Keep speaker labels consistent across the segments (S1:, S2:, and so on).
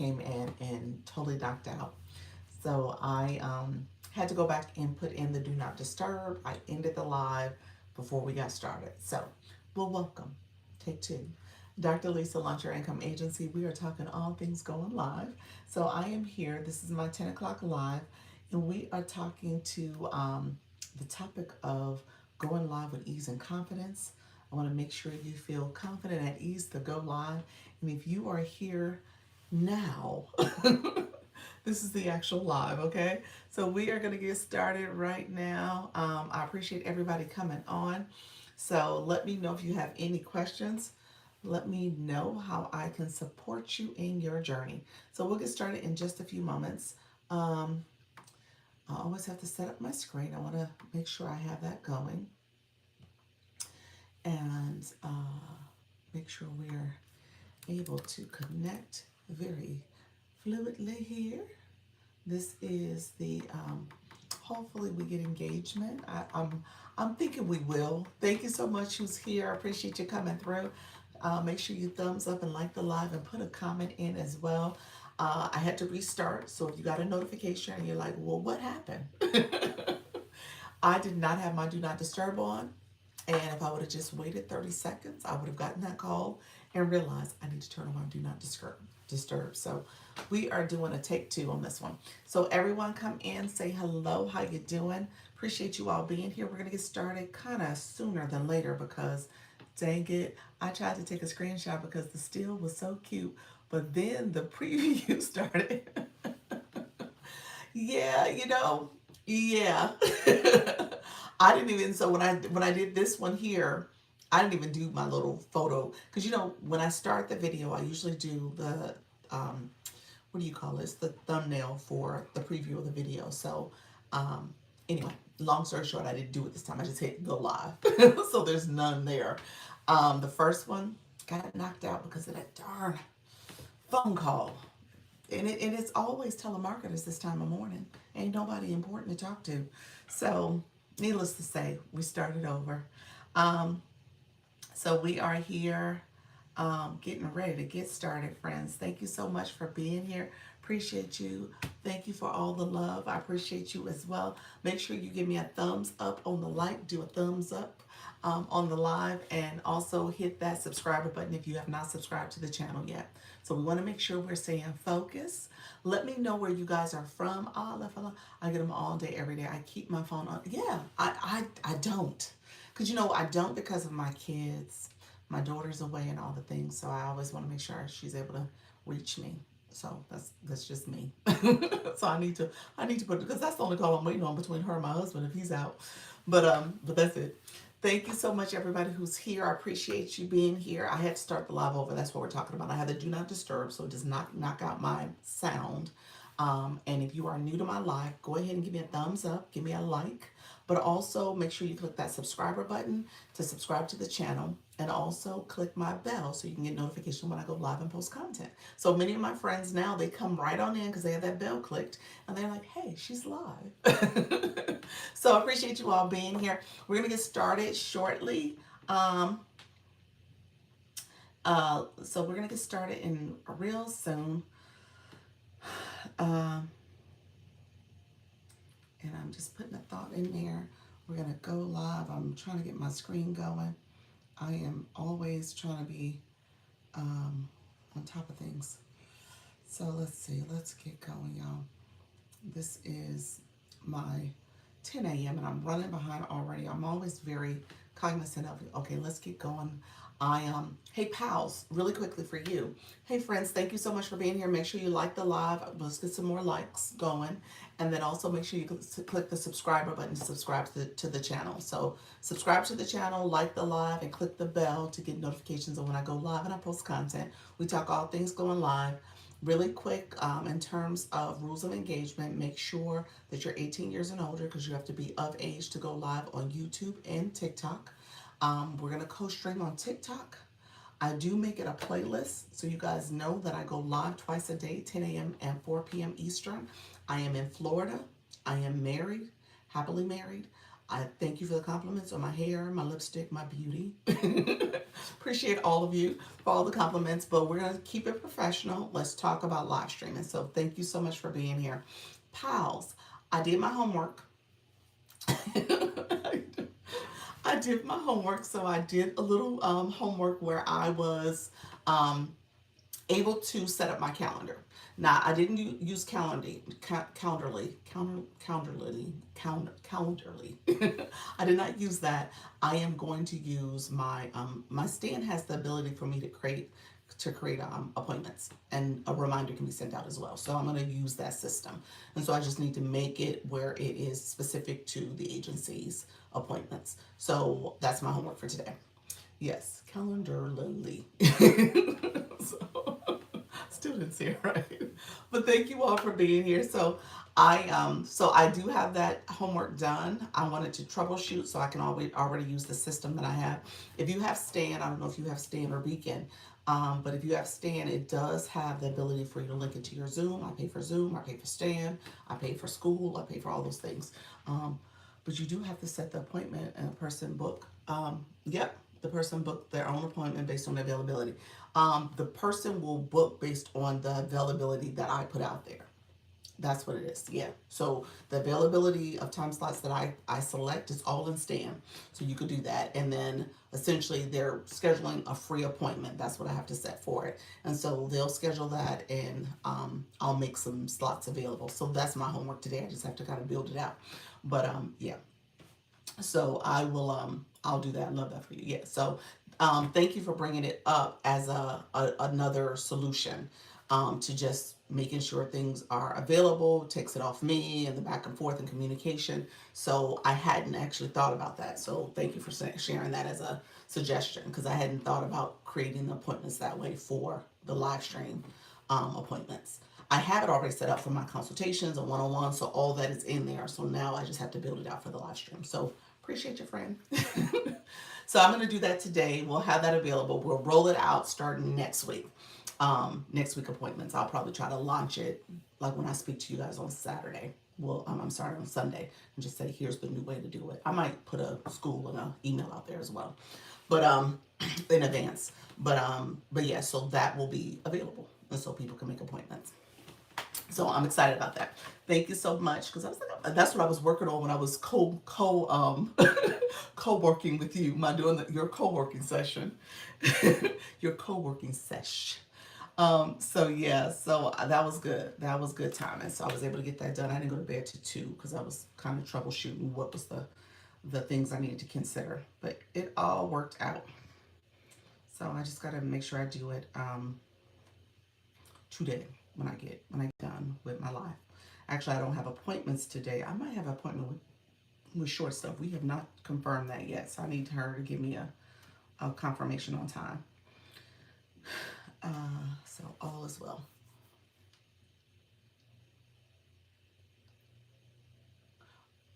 S1: came in and totally knocked out. So I had to go back and put in the do not disturb. I ended the live before we got started. So, well, welcome. Take two. Dr. Lisa, Launch Your Income Agency. We are talking all things going live. So I am here. This is my 10 o'clock live, and we are talking to the topic of going live with ease and confidence. I want to make sure you feel confident at ease to go live. And if you are here now, this is the actual live, okay? So we are going to get started right now. I appreciate everybody coming on. So let me know if you have any questions. Let me know how I can support you in your journey. So we'll get started in just a few moments. Um, I always have to set up my screen. I want to make sure I have that going and make sure we're able to connect very fluidly here. This is the hopefully we get engagement. I'm thinking we will. Thank you so much who's here. I appreciate you coming through. Make sure you thumbs up and like the live and put a comment in as well. I had to restart, so if you got a notification and you're like, well, what happened? I did not have my do not disturb on. And if I would have just waited 30 seconds, I would have gotten that call and realized I need to turn on my do not disturb. So we are doing a take two on this one. So everyone come in, say hello, how you doing? Appreciate you all being here. We're gonna get started kind of sooner than later because dang it, I tried to take a screenshot because the still was so cute, but then the preview started. Yeah, yeah. I didn't even so when I did this one here, I didn't even do my little photo because when I start the video, I usually do the um, what do you call this? The thumbnail for the preview of the video. So anyway, long story short, I didn't do it this time. I just hit go live, so there's none there. The first one got knocked out because of that darn phone call. And it's always telemarketers this time of morning. Ain't nobody important to talk to. So, needless to say, we started over. Um, so we are here getting ready to get started, friends. Thank you so much for being here. Appreciate you. Thank you for all the love. I appreciate you as well. Make sure you give me a thumbs up on the like. Do a thumbs up on the live, and also hit that subscriber button if you have not subscribed to the channel yet. So we want to make sure we're staying focused. Let me know where you guys are from. I get them all day, every day. I keep my phone on. Yeah, I don't. Because I don't because of my kids. My daughter's away and all the things. So I always want to make sure she's able to reach me. So that's just me. So I need to put because that's the only call I'm waiting on between her and my husband if he's out. But that's it. Thank you so much, everybody who's here. I appreciate you being here. I had to start the live over. That's what we're talking about. I have the do not disturb, so it does not knock out my sound. And if you are new to my live, go ahead and give me a thumbs up, give me a like, but also make sure you click that subscriber button to subscribe to the channel, and also click my bell so you can get notification when I go live and post content. So many of my friends now, they come right on in because they have that bell clicked and they're like, hey, she's live. So I appreciate you all being here. We're going to get started shortly. So we're going to get started in real soon. Um, and I'm just putting a thought in there. We're going to go live. I'm trying to get my screen going. I am always trying to be on top of things. So let's see. Let's get going, y'all. This is my 10 a.m. and I'm running behind already. I'm always very cognizant of, okay, let's get going. Hey pals, really quickly for you. Hey friends, thank you so much for being here. Make sure you like the live. Let's get some more likes going. And then also make sure you click the subscriber button to subscribe to the channel. So subscribe to the channel, like the live, and click the bell to get notifications of when I go live and I post content. We talk all things going live. Really quick, in terms of rules of engagement, make sure that you're 18 years and older because you have to be of age to go live on YouTube and TikTok. We're going to co-stream on TikTok. I do make it a playlist so you guys know that I go live twice a day, 10 a.m. and 4 p.m. Eastern. I am in Florida. I am married, happily married. I thank you for the compliments on my hair, my lipstick, my beauty. Appreciate all of you for all the compliments, but we're going to keep it professional. Let's talk about live streaming. So thank you so much for being here. Pals, I did my homework. I did my homework. So I did a little homework where I was um, able to set up my calendar. Now, I didn't use Calendarly. I did not use that. I am going to use my stand has the ability for me to create appointments, and a reminder can be sent out as well. So I'm going to use that system, and so I just need to make it where it is specific to the agency's appointments. So that's my homework for today. Yes, Calendarly. So students here, right? But thank you all for being here. So I do have that homework done. I wanted to troubleshoot so I can already use the system that I have. If you have Stan, I don't know if you have Stan or Beacon, but if you have Stan, it does have the ability for you to link it to your Zoom. I pay for Zoom, I pay for Stan, I pay for school, I pay for all those things. But you do have to set the appointment and a person book. Yep, the person booked their own appointment based on availability. The person will book based on the availability that I put out there. That's what it is. Yeah. So the availability of time slots that I select is all in Stan. So you could do that. And then essentially they're scheduling a free appointment. That's what I have to set for it. And so they'll schedule that, and I'll make some slots available. So that's my homework today. I just have to kind of build it out. But yeah. So I'll do that. I love that for you. Yeah. So thank you for bringing it up as another solution to just making sure things are available, takes it off me and the back and forth and communication. So I hadn't actually thought about that. So thank you for sharing that as a suggestion, because I hadn't thought about creating the appointments that way for the live stream appointments. I have it already set up for my consultations and one-on-one, so all that is in there. So now I just have to build it out for the live stream. So appreciate you, friend. So I'm going to do that today. We'll have that available. We'll roll it out starting next week. Next week appointments. I'll probably try to launch it like when I speak to you guys on Saturday. Well, I'm sorry, on Sunday, and just say, here's the new way to do it. I might put a school and an email out there as well, but in advance. But yeah, so that will be available, and so people can make appointments. So I'm excited about that. Thank you so much, because I was like, that's what I was working on when I was co-working with you. My doing your co-working session, your co-working sesh. So yeah, so that was good. That was good timing. So I was able to get that done. I didn't go to bed till 2 because I was kind of troubleshooting what was the things I needed to consider. But it all worked out. So I just gotta make sure I do it today when I get done with my life. Actually, I don't have appointments today. I might have an appointment with short stuff. We have not confirmed that yet, so I need her to give me a confirmation on time. So all is well.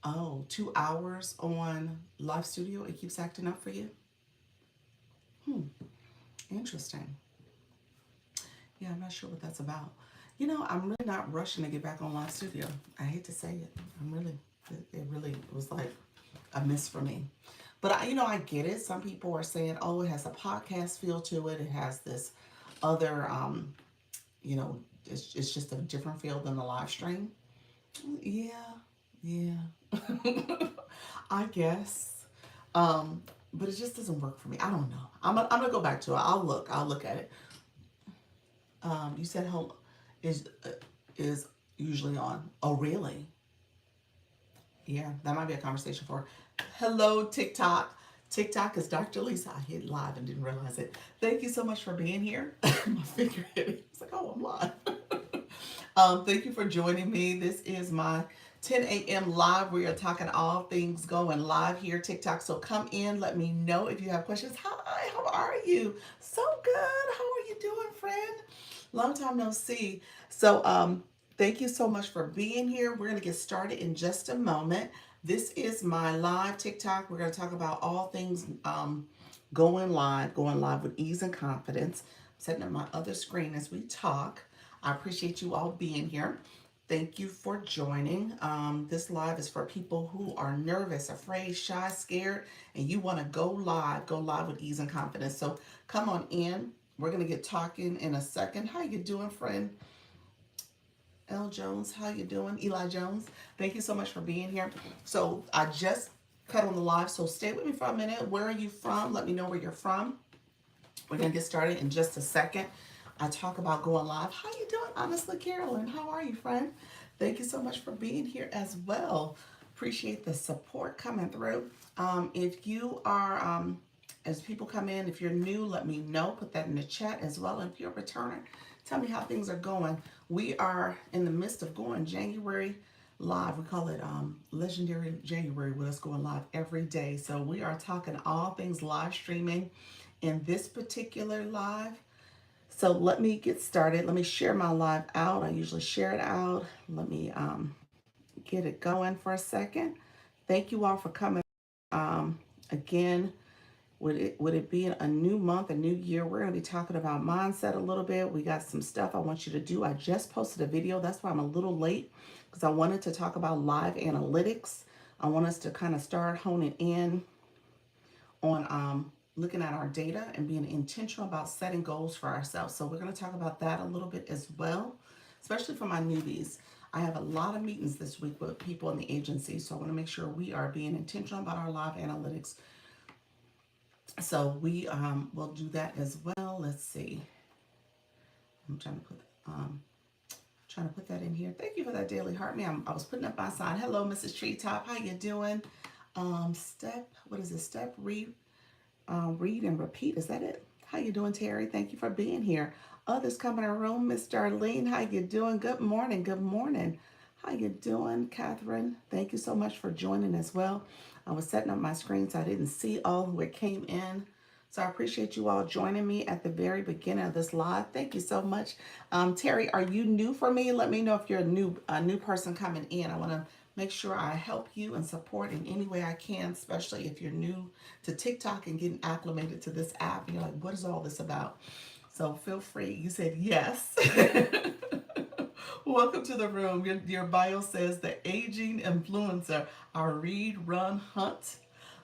S1: Oh, 2 hours on Live Studio. It keeps acting up for you. Interesting. Yeah, I'm not sure what that's about. I'm really not rushing to get back on Live Studio. I hate to say it. It really was like a miss for me. But I get it. Some people are saying, oh, it has a podcast feel to it. It has this other, it's just a different feel than the live stream. Yeah, yeah. I guess. But it just doesn't work for me. I don't know. I'm gonna go back to it. I'll look at it. You said home is uh, is usually on. Oh, really? Yeah, that might be a conversation for. Hello, TikTok. TikTok is Dr. Lisa. I hit live and didn't realize it. Thank you so much for being here. My finger hit it. It's like, oh, I'm live. Thank you for joining me. This is my 10 a.m. live. We are talking all things going live here, TikTok. So come in. Let me know if you have questions. Hi, how are you? So good. How are you doing, friend? Long time no see. So thank you so much for being here. We're going to get started in just a moment. This is my live TikTok. We're going to talk about all things going live with ease and confidence. I'm setting up my other screen as we talk. I appreciate you all being here. Thank you for joining. This live is for people who are nervous, afraid, shy, scared, and you want to go live with ease and confidence. So come on in. We're going to get talking in a second. How you doing, friend? L. Jones, how you doing? Eli Jones, thank you so much for being here. So I just cut on the live, so stay with me for a minute. Where are you from? Let me know where you're from. We're going to get started in just a second. I talk about going live. How you doing, honestly, Carolyn? How are you, friend? Thank you so much for being here as well. Appreciate the support coming through. If you are, as people come in, if you're new, let me know. Put that in the chat as well. And if you're a returner, tell me how things are going. We are in the midst of going January live. We call it Legendary January with us going live every day. So we are talking all things live streaming in this particular live. So let me get started. Let me share my live out. I usually share it out. Let me get it going for a second. Thank you all for coming. Again, would it be a new month, a new year? We're going to be talking about mindset a little bit. We got some stuff I want you to do. I just posted a video. That's why I'm a little late, because I wanted to talk about live analytics. I want us to kind of start honing in on looking at our data and being intentional about setting goals for ourselves. So we're going to talk about that a little bit as well, especially for my newbies. I have a lot of meetings this week with people in the agency, so I want to make sure we are being intentional about our live analytics. So we will do that as well. Let's see. I'm trying to put that in here. Thank you for that, Daily Heart. I was putting up my sign. Hello, Mrs. Treetop. How you doing? What is it? Read and repeat. Is that it? How you doing, Terry? Thank you for being here. Others come in our room. Miss Darlene, how you doing? Good morning. Good morning. How you doing, Catherine? Thank you so much for joining as well. I was setting up my screen, so I didn't see all who came in. So I appreciate you all joining me at the very beginning of this live. Thank you so much. Terry, are you new for me? Let me know if you're a new person coming in. I want to make sure I help you and support in any way I can, especially if you're new to TikTok and getting acclimated to this app. And you're like, what is all this about? So feel free. You said yes. Welcome to the room. Your bio says the aging influencer. Our read, run, hunt,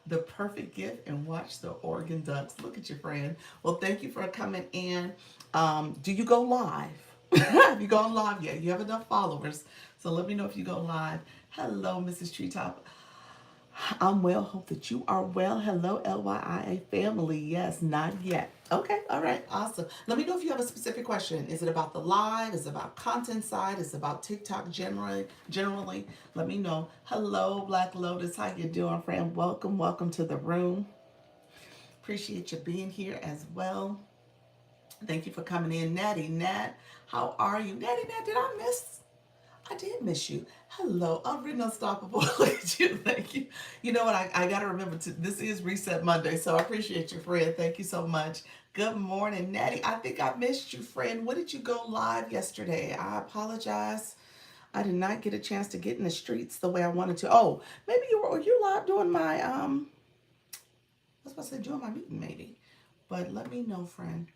S1: the perfect gift, and watch the Oregon Ducks. Look at your friend. Well, thank you for coming in. Do you go live? Have you gone live yet? You have enough followers. So let me know if you go live. Hello, Mrs. Treetop. I'm well. Hope that you are well. Hello, LYIA family. Yes, not yet. Okay, all right, awesome. Let me know if you have a specific question. Is it about the live? Is it about content side? Is it about TikTok generally? Let me know. Hello, Black Lotus. How you doing, friend? Welcome to the room. Appreciate you being here as well. Thank you for coming in. Natty Nat, how are you? Natty Nat, I did miss you. Hello, Unwritten Unstoppable. Look at you. Thank you. You know what? I got to remember this is Reset Monday, so I appreciate you, friend. Thank you so much. Good morning, Natty. I think I missed you, friend. What did you go live yesterday? I apologize. I did not get a chance to get in the streets the way I wanted to. Oh, maybe were you live doing my I was about to say doing my meeting maybe. But let me know, friend.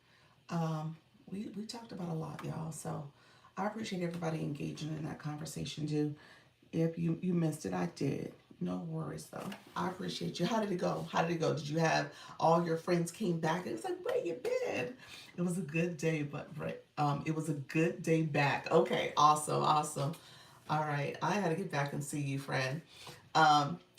S1: We talked about a lot, y'all. So I appreciate everybody engaging in that conversation too. If you missed it, I did. No worries though. I appreciate you. How did it go? Did you have all your friends came back and it was like, where you been? It was a good day, but it was a good day back. Okay, awesome. All right, I had to get back and see you, friend.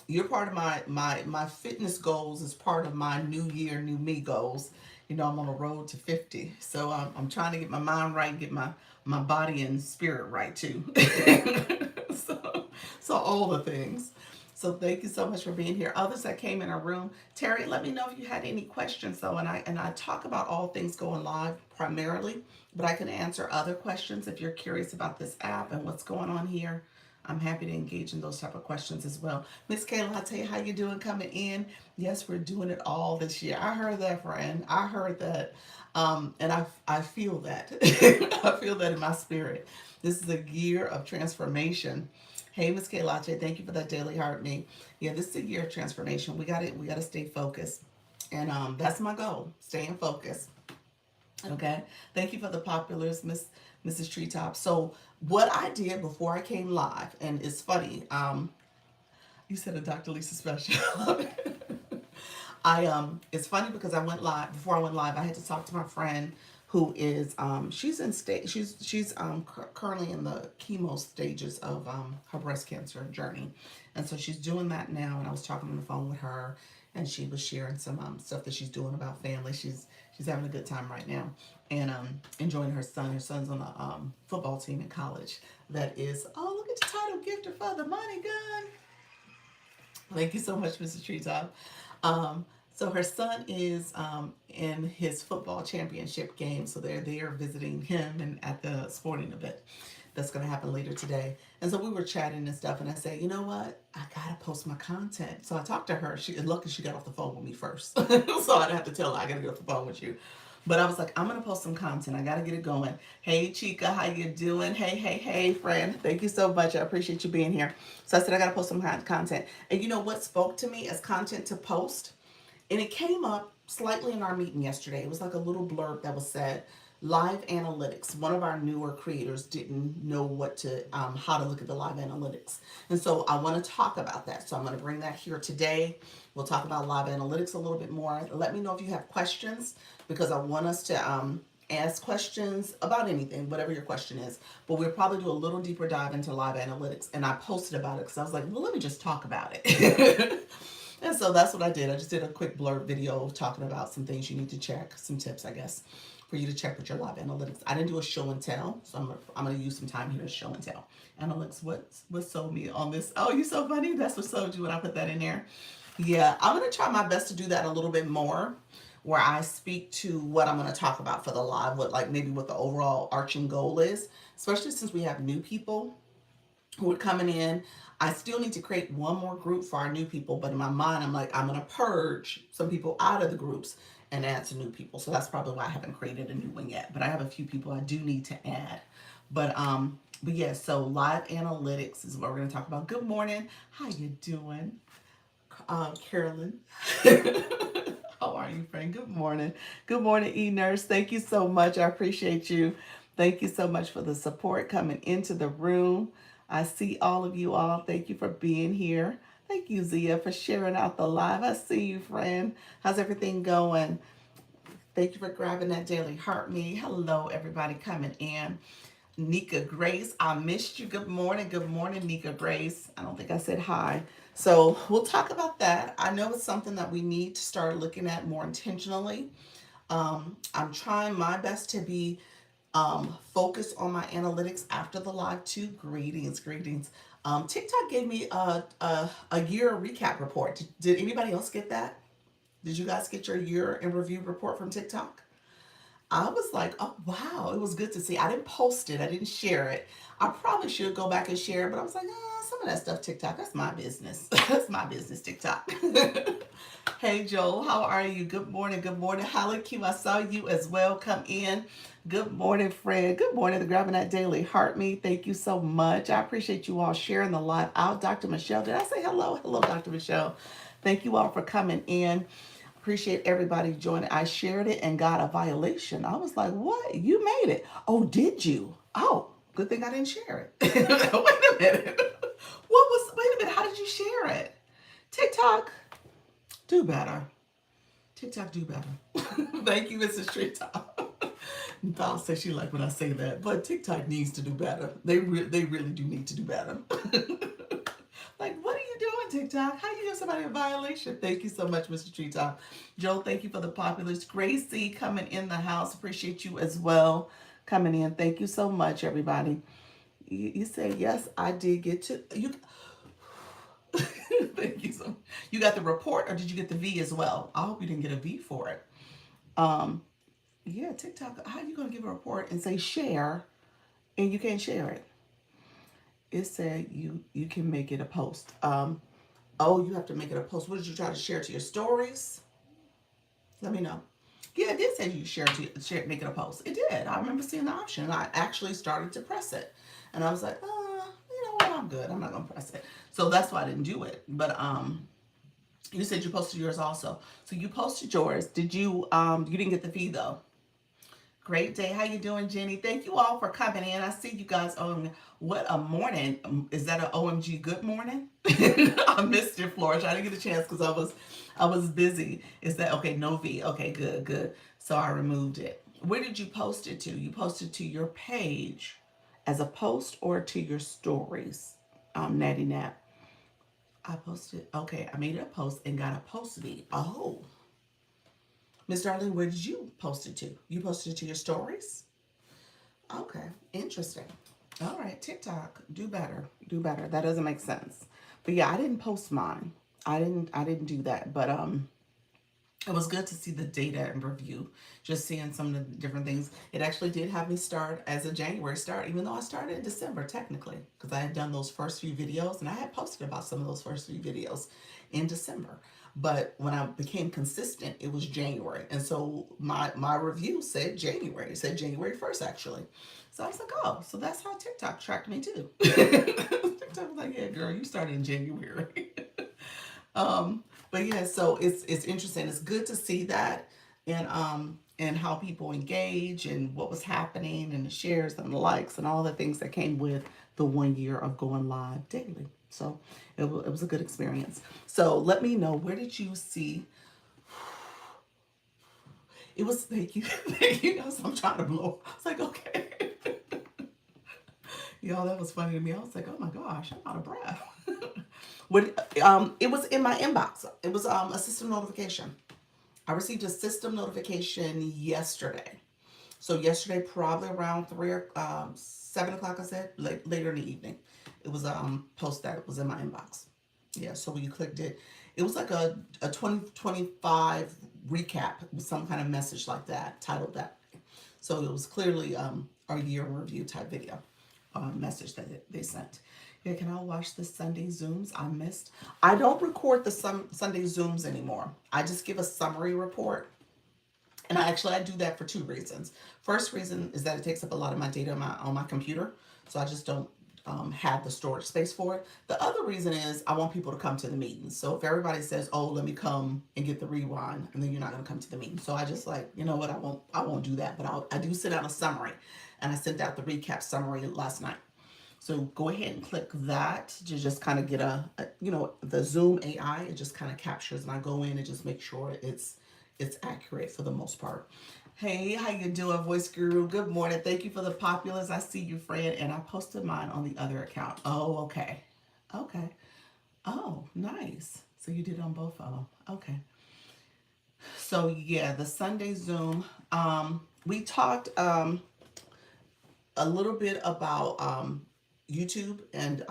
S1: You're part of my fitness goals is part of my new year, new me goals. You know, I'm on a road to 50. So I'm trying to get my mind right, get my body and spirit right too. so all the things. So thank you so much for being here. Others that came in our room, Terry, let me know if you had any questions though. And I talk about all things going live primarily, but I can answer other questions if you're curious about this app and what's going on here. I'm happy to engage in those type of questions as well. Miss Kayla, I'll tell you how you doing coming in. Yes, we're doing it all this year. I heard that, friend. I heard that. And I feel that. I feel that in my spirit. This is a year of transformation. Hey, Miss Kayla, thank you for that daily heart me. Yeah, this is a year of transformation. We gotta stay focused. And that's my goal, staying focused. Okay. Thank you for the populars, Mrs. Treetop. So what I did before I came live, and it's funny, you said a Dr. Lisa special. It's funny because I went live before I went live. I had to talk to my friend who is she's in state she's currently in the chemo stages of her breast cancer journey, and so she's doing that now. And I was talking on the phone with her, and she was sharing some stuff that she's doing about family. She's having a good time right now, and enjoying her son. Her son's on the football team in college. That is, oh, look at the title gifter for the money gun. Thank you so much, Mrs. Treetop. So her son is in his football championship game, so they're there visiting him and at the sporting event that's going to happen later today. And so we were chatting and stuff, and I said, you know what? I gotta post my content. So I talked to her. Lucky she got off the phone with me first, so I didn't have to tell her I gotta get off the phone with you. But I was like, I'm gonna post some content. I gotta get it going. Hey Chica, how you doing? Hey, friend. Thank you so much. I appreciate you being here. So I said I gotta post some content. And you know what spoke to me as content to post? And it came up slightly in our meeting yesterday. It was like a little blurb that was said, live analytics. One of our newer creators didn't know how to look at the live analytics. And so I want to talk about that. So I'm going to bring that here today. We'll talk about live analytics a little bit more. Let me know if you have questions, because I want us to ask questions about anything, whatever your question is. But we'll probably do a little deeper dive into live analytics. And I posted about it because I was like, well, let me just talk about it. And so that's what I did. I just did a quick blurb video talking about some things you need to check, some tips, I guess, for you to check with your live analytics. I didn't do a show and tell, so I'm gonna use some time here to show and tell. Analytics, what sold me on this? Oh, you're so funny. That's what sold you when I put that in there. Yeah, I'm gonna try my best to do that a little bit more, where I speak to what I'm gonna talk about for the live, what the overall arching goal is, especially since we have new people who are coming in. I still need to create one more group for our new people, but in my mind, I'm like, I'm gonna purge some people out of the groups and add some new people. So that's probably why I haven't created a new one yet. But I have a few people I do need to add. But yeah, so live analytics is what we're gonna talk about. Good morning. How you doing? Carolyn. How are you, friend? Good morning. Good morning, E-Nurse. Thank you so much. I appreciate you. Thank you so much for the support coming into the room. I see all of you all. Thank you for being here. Thank you, Zia, for sharing out the live. I see you, friend. How's everything going? Thank you for grabbing that daily heart me. Hello, everybody coming in. Nika Grace, I missed you. Good morning. Good morning, Nika Grace. I don't think I said hi. So we'll talk about that. I know it's something that we need to start looking at more intentionally. I'm trying my best to be focused on my analytics after the live too. Greetings, greetings. TikTok gave me a year recap report. Did anybody else get that? Did you guys get your year in review report from TikTok? I was like, oh wow, it was good to see. I didn't post it, I didn't share it. I probably should go back and share it, but I was like, oh, some of that stuff TikTok, that's my business. That's my business, TikTok. Hey Joel, how are you? Good morning, good morning. Holly Q, I saw you as well. Come in. Good morning, Fred. Good morning, the Grabbing That Daily Heart Me. Thank you so much. I appreciate you all sharing the live out. Dr. Michelle, did I say hello? Hello, Dr. Michelle. Thank you all for coming in. Appreciate everybody joining. I shared it and got a violation. I was like, what? You made it. Oh, did you? Oh, good thing I didn't share it. Wait a minute. Wait a minute. How did you share it? TikTok, do better. TikTok, do better. Thank you, Mrs. Treetop. Val says she like when I say that, but TikTok needs to do better. They really do need to do better. Like, what are you doing, TikTok? How you give somebody a violation? Thank you so much, Mr. Treetop. Joe, thank you for the populars. Gracie coming in the house. Appreciate you as well coming in. Thank you so much, everybody. You said, yes, I did get to. You. Thank you so much. You got the report, or did you get the V as well? I hope you didn't get a V for it. Yeah, TikTok, how are you going to give a report and say share and you can't share it? It said you can make it a post. Oh, you have to make it a post. What did you try to share to your stories? Let me know. Yeah, it did say you make it a post. It did. I remember seeing the option. I actually started to press it. And I was like, you know what, I'm good. I'm not gonna press it. So that's why I didn't do it. But you said you posted yours also. So you posted yours. Did you you didn't get the fee though? Great day. How you doing, Jenny? Thank you all for coming in. I see you guys on what a morning. Is that an OMG good morning? I missed it, Flourish. I didn't get a chance because I was busy. Is that okay? No V. Okay, good, good. So I removed it. Where did you post it to? You posted to your page as a post or to your stories? Natty Nap. I posted. Okay, I made a post and got a post me. Oh, Miss Darling, where did you post it to? You posted it to your stories? Okay, interesting. All right, TikTok, do better. Do better. That doesn't make sense. But yeah, I didn't post mine. I didn't do that. But it was good to see the data and review, just seeing some of the different things. It actually did have me start as a January start, even though I started in December technically, because I had done those first few videos and I had posted about some of those first few videos in December. But when I became consistent, it was January. And so my review said January. It said January 1st actually. So I was like, oh, so that's how TikTok tracked me too. TikTok was like, yeah, girl, you started in January. But yeah, so it's interesting. It's good to see that and how people engage and what was happening and the shares and the likes and all the things that came with the 1 year of going live daily. So it was a good experience. So let me know, where did you see it was? Thank you. Thank you. I'm trying to blow. I was like, okay. Y'all, that was funny to me. I was like, oh my gosh, I'm out of breath. What it was in my inbox. It was a system notification. I received a system notification yesterday. So yesterday, probably around 7 o'clock, I said, later in the evening. It was a post that was in my inbox. Yeah, so when you clicked it, it was like a 2025 recap with some kind of message like that, titled that. So it was clearly a year review type video message that they sent. Yeah, can I watch the Sunday Zooms I missed? I don't record the Sunday Zooms anymore. I just give a summary report. And I do that for two reasons. First reason is that it takes up a lot of my data on my computer, so I just don't have the storage space for it. The other reason is I want people to come to the meetings. So if everybody says, "Oh, let me come and get the rewind," and then you're not going to come to the meeting, so I just like, you know what, I won't do that. But I do send out a summary, and I sent out the recap summary last night. So go ahead and click that to just kind of get the Zoom AI. It just kind of captures, and I go in and just make sure it's accurate for the most part. Hey, how you doing, Voice Guru? Good morning. Thank you for the populace. I see you, friend, and I posted mine on the other account. Oh, okay. Okay. Oh, nice. So you did on both of them. Okay. So yeah, the Sunday Zoom. We talked a little bit about YouTube and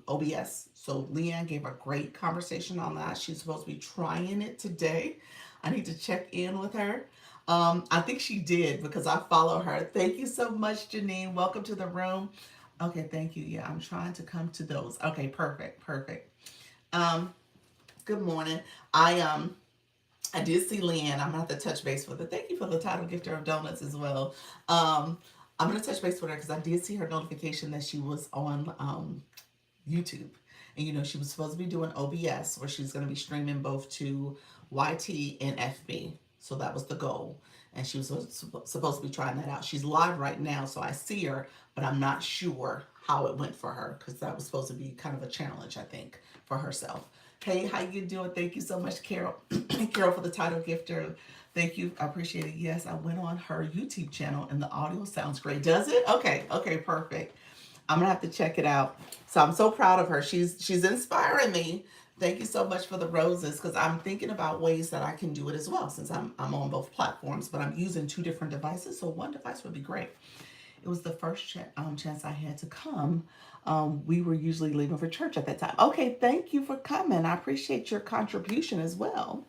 S1: OBS. So Leanne gave a great conversation on that. She's supposed to be trying it today. I need to check in with her. I think she did because I follow her. Thank you so much, Janine. Welcome to the room. Okay, thank you. Yeah, I'm trying to come to those. Okay, perfect, perfect. Um, Good morning. I did see Leanne. I'm gonna have to touch base with her. Thank you for the title gifter of donuts as well. I'm gonna touch base with her because I did see her notification that she was on YouTube. And she was supposed to be doing OBS where she's going to be streaming both to YT and FB. So that was the goal. And she was supposed to be trying that out. She's live right now, so I see her, but I'm not sure how it went for her because that was supposed to be kind of a challenge, I think, for herself. Hey, how you doing? Thank you so much, Carol. Carol, for the title gifter. Thank you. I appreciate it. Yes, I went on her YouTube channel and the audio sounds great. Does it? Okay. Okay, perfect. I'm gonna have to check it out. So I'm so proud of her. She's inspiring me. Thank you so much for the roses because I'm thinking about ways that I can do it as well since I'm on both platforms, but I'm using two different devices, so one device would be great. It was the first chance I had to come. We were usually leaving for church at that time. Okay, thank you for coming. I appreciate your contribution as well.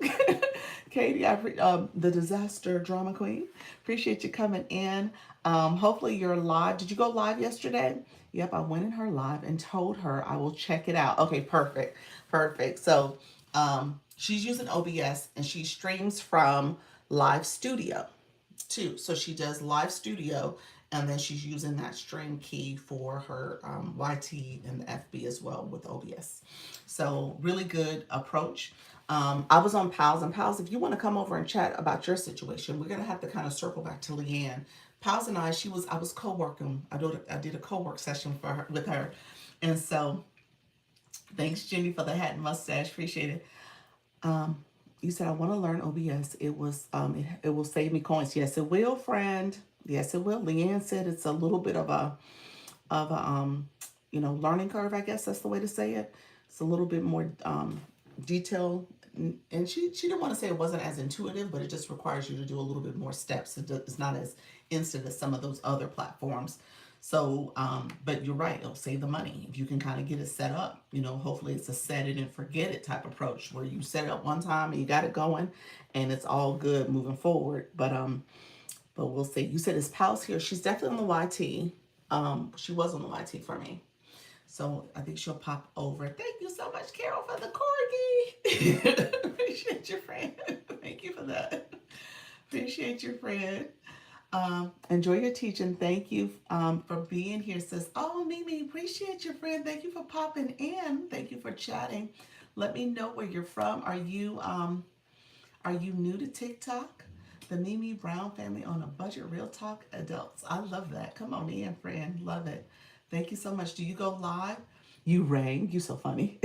S1: Katie, the disaster drama queen. Appreciate you coming in. Hopefully you're live. Did you go live yesterday? Yep, I went in her live and told her I will check it out. Okay, perfect. Perfect. So she's using OBS and she streams from Live Studio too. So she does Live Studio and then she's using that stream key for her YT and the FB as well with OBS. So really good approach. I was on Pals, and Pals, if you want to come over and chat about your situation, we're going to have to kind of circle back to Leanne Pals and I was co-working. I did a co-work session for her with her, and so thanks Jenny for the hat and mustache. Appreciate it. Um, you said I want to learn OBS. It will save me coins. Yes, it will, friend. Yes, it will. Leanne said it's a little bit of a learning curve. I guess that's the way to say it. It's a little bit more detailed, and she didn't want to say it wasn't as intuitive, but it just requires you to do a little bit more steps. It's not as instant as some of those other platforms. So, but you're right, it'll save the money if you can kind of get it set up. Hopefully it's a set it and forget it type approach where you set it up one time and you got it going, and it's all good moving forward. But we'll see. You said it's Pals here. She's definitely on the YT. She was on the YT for me. So I think she'll pop over. Thank you so much, Carol, for the corgi. Appreciate your friend. Thank you for that. Appreciate your friend. Enjoy your teaching. Thank you for being here, sis. Oh, Mimi, appreciate your friend. Thank you for popping in. Thank you for chatting. Let me know where you're from. Are you new to TikTok? The Mimi Brown family on a budget, real talk adults. I love that. Come on in, friend. Love it. Thank you so much. Do you go live? You rang. You so funny.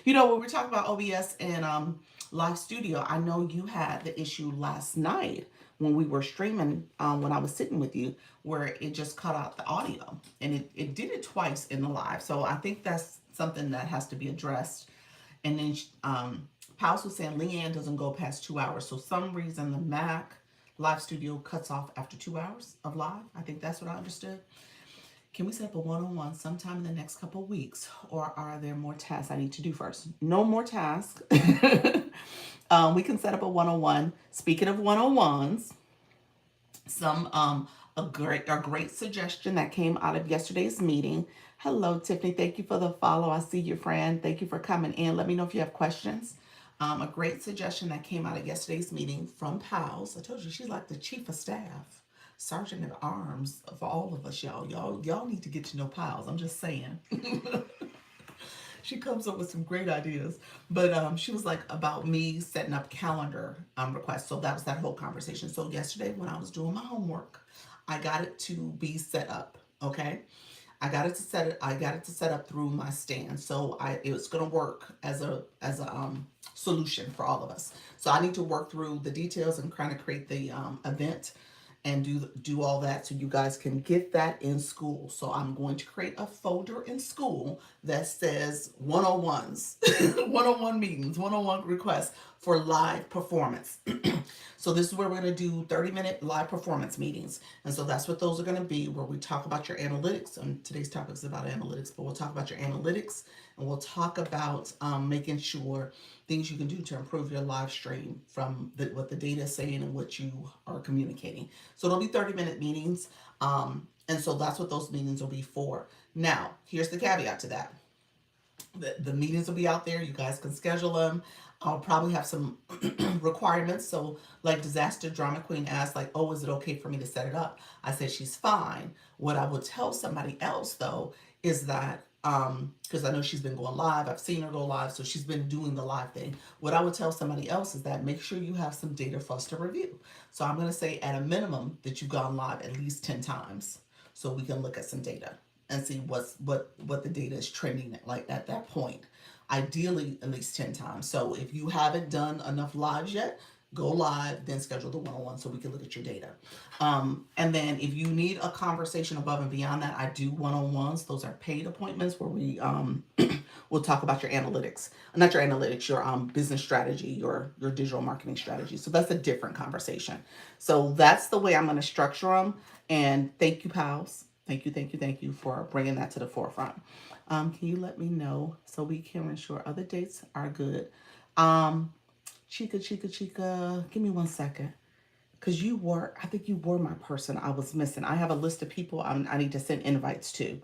S1: When we're talking about OBS and Live Studio, I know you had the issue last night when we were streaming, when I was sitting with you, where it just cut out the audio. And it did it twice in the live. So I think that's something that has to be addressed. And then Pals was saying Leanne doesn't go past 2 hours. So some reason the Mac Live Studio cuts off after 2 hours of live. I think that's what I understood. Can we set up a one-on-one sometime in the next couple of weeks, or are there more tasks I need to do first? No more tasks. We can set up a one-on-one. Speaking of one-on-ones, a great suggestion that came out of yesterday's meeting. Hello, Tiffany. Thank you for the follow. I see your friend. Thank you for coming in. Let me know if you have questions. A great suggestion that came out of yesterday's meeting from Pals. I told you she's like the chief of staff, sergeant at arms for all of us, y'all. Y'all need to get to know Pals. I'm just saying. She comes up with some great ideas. But she was like about me setting up calendar requests. So that was that whole conversation. So yesterday when I was doing my homework, I got it to be set up. Okay. I got it to set up through my stand. So it was gonna work as a solution for all of us. So I need to work through the details and kind of create the event and do all that so you guys can get that in school. So I'm going to create a folder in school that says 101s, 101 meetings, 101 requests for live performance. So this is where we're going to do 30-minute live performance meetings. And so that's what those are going to be, where we talk about your analytics. And today's topic is about analytics, but we'll talk about your analytics, and we'll talk about making sure things you can do to improve your live stream from what the data is saying and what you are communicating. So it'll be 30-minute meetings. And so that's what those meetings will be for. Now, here's the caveat to that. The meetings will be out there. You guys can schedule them. I'll probably have some requirements. So like Disaster Drama Queen asked, like, oh, is it okay for me to set it up? I said she's fine. What I would tell somebody else though is that because I know she's been going live, I've seen her go live, so she's been doing the live thing. What I would tell somebody else is that make sure you have some data for us to review. So I'm going to say at a minimum that you've gone live at least 10 times so we can look at some data and see what the data is trending at that point. Ideally at least 10 times. So if you haven't done enough lives yet, go live, then schedule the one-on-one so we can look at your data. And then if you need a conversation above and beyond that, I do one-on-ones. Those are paid appointments where we we'll talk about your analytics, not your analytics, your business strategy, your digital marketing strategy. So that's a different conversation. So that's the way I'm going to structure them. And thank you, Pals. Thank you for bringing that to the forefront. Can you let me know so we can ensure other dates are good? Chica, give me 1 second. Because I think you were my person I was missing. I have a list of people I need to send invites to.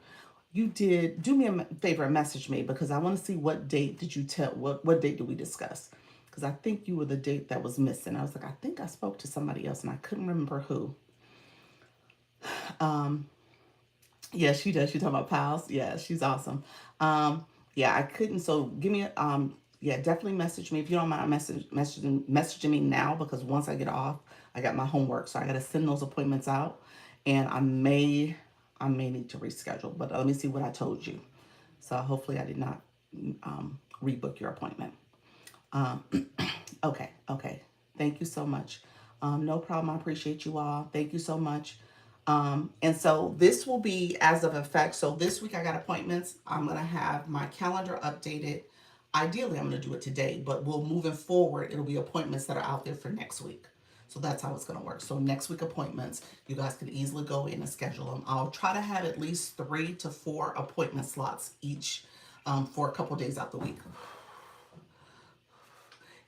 S1: You did, do me a favor and message me because I want to see what date did you tell, what date did we discuss? Because I think you were the date that was missing. I was like, I think I spoke to somebody else and I couldn't remember who. Yeah, she does. She's talking about Pals. Yeah, she's awesome. Yeah, I couldn't. So give me Yeah, definitely message me if you don't mind messaging me now, because once I get off, I got my homework, so I got to send those appointments out, and I may need to reschedule, but let me see what I told you. So hopefully I did not rebook your appointment. Um, okay, okay. Thank you so much. No problem. I appreciate you all. Thank you so much. And so this will be as of effect. So this week I got appointments. I'm going to have my calendar updated. Ideally, I'm going to do it today, but we'll moving forward, it'll be appointments that are out there for next week. So that's how it's going to work. So next week appointments, you guys can easily go in and schedule them. I'll try to have at least 3 to 4 appointment slots each for a couple days out the week.